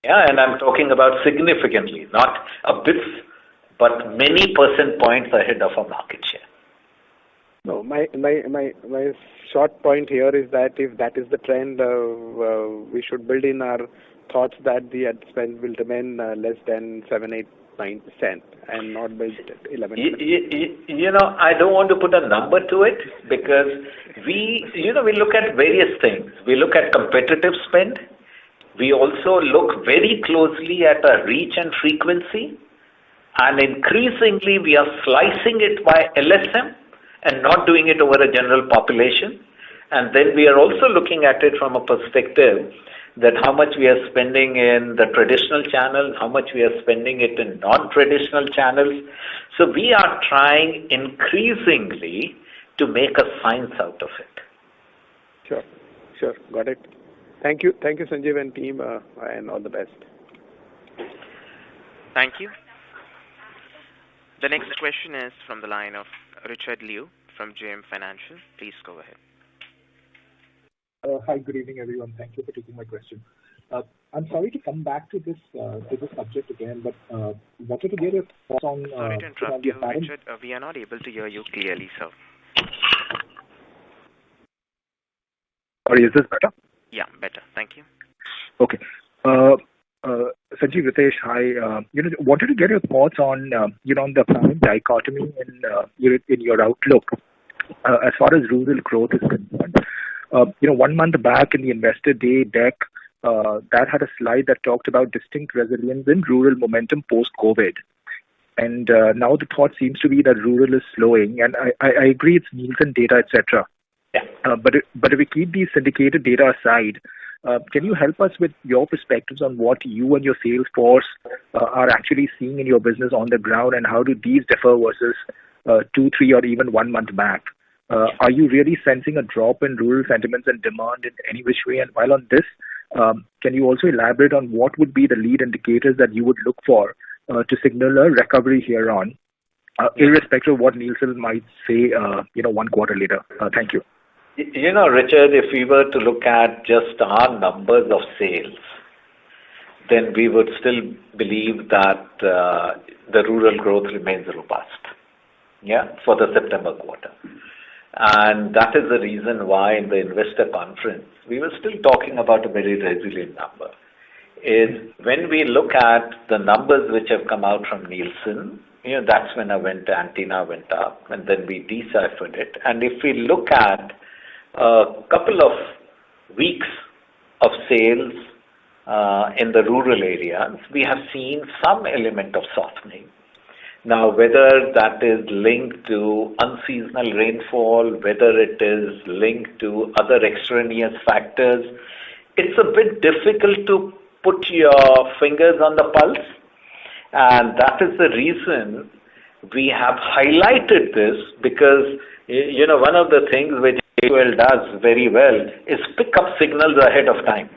Yeah, and I'm talking about significantly, not a bit, but many percent points ahead of our market share. No, my short point here is that if that is the trend, we should build in our thoughts that the ad spend will remain less than 7, 8, 9% and not build 11. I don't want to put a number to it because we look at various things. We look at competitive spend. We also look very closely at our reach and frequency, and increasingly we are slicing it by LSM and not doing it over a general population. And then we are also looking at it from a perspective that how much we are spending in the traditional channels, how much we are spending it in non-traditional channels. So we are trying increasingly to make a science out of it. Sure, got it. Thank you, Sanjeev and team, and all the best. Thank you. The next question is from the line of Richard Liu from JM Financial. Please go ahead. Hi, good evening, everyone. Thank you for taking my question. I'm sorry to come back to this subject again, but wanted to get your thoughts on. Sorry to interrupt you, Richard. We are not able to hear you clearly, sir. Sorry, is this better? Yeah, better. Thank you. Okay. Sanjeev, Ritesh, hi. Wanted to get your thoughts on the apparent dichotomy in your outlook as far as rural growth is concerned. 1 month back in the Investor Day deck, that had a slide that talked about distinct resilience in rural momentum post-COVID. And now the thought seems to be that rural is slowing, and I agree it's Nielsen data, etc. Yeah. But if we keep these syndicated data aside, can you help us with your perspectives on what you and your sales force are actually seeing in your business on the ground, and how do these differ versus 2, 3, or even 1 month back? Are you really sensing a drop in rural sentiments and demand in any which way? And while on this, can you also elaborate on what would be the lead indicators that you would look for to signal a recovery here on, irrespective of what Nielsen might say, 1 quarter later? Thank you. Richard, if we were to look at just our numbers of sales, then we would still believe that the rural growth remains robust, for the September quarter. And that is the reason why in the investor conference, we were still talking about a very resilient number. Is when we look at the numbers which have come out from Nielsen, that's when antenna went up, and then we deciphered it. And if we look at a couple of weeks of sales in the rural areas, we have seen some element of softening. Now, whether that is linked to unseasonal rainfall, whether it is linked to other extraneous factors, it's a bit difficult to put your fingers on the pulse. And that is the reason we have highlighted this, because, one of the things which HUL does very well is pick up signals ahead of time.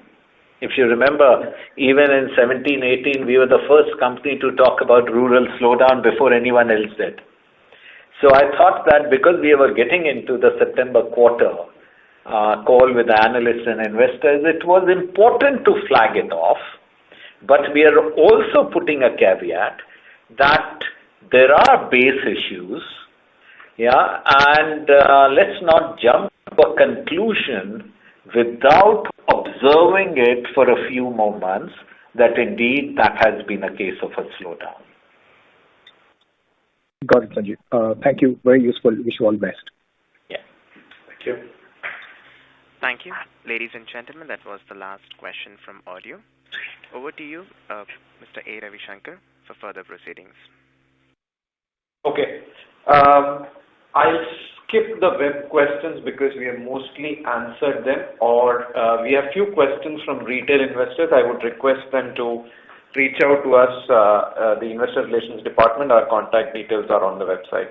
If you remember, even in 17-18, we were the first company to talk about rural slowdown before anyone else did. So I thought that because we were getting into the September quarter call with the analysts and investors, it was important to flag it off. But we are also putting a caveat that there are base issues, and let's not jump to a conclusion without observing it for a few more months that indeed that has been a case of a slowdown. Got it, Sanjeev. Thank you. Very useful. Wish you all the best. Yeah. Thank you. Thank you. Ladies and gentlemen, that was the last question from audio. Over to you, Mr. A. Ravishankar, for further proceedings. Okay. I'll skip the web questions because we have mostly answered them, or we have few questions from retail investors. I would request them to reach out to us, the Investor Relations Department. Our contact details are on the website.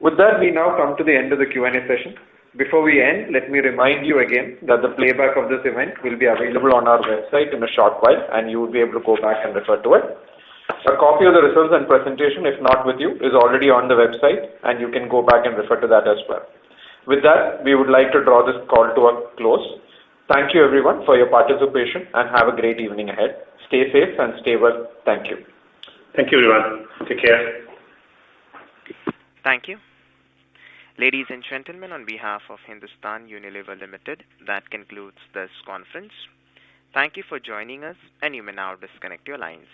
With that, we now come to the end of the Q&A session. Before we end, let me remind you again that the playback of this event will be available on our website in a short while, and you will be able to go back and refer to it. A copy of the results and presentation, if not with you, is already on the website, and you can go back and refer to that as well. With that, we would like to draw this call to a close. Thank you everyone for your participation, and have a great evening ahead. Stay safe and stay well. Thank you. Thank you, everyone. Take care. Thank you. Ladies and gentlemen, on behalf of Hindustan Unilever Limited, that concludes this conference. Thank you for joining us, and you may now disconnect your lines.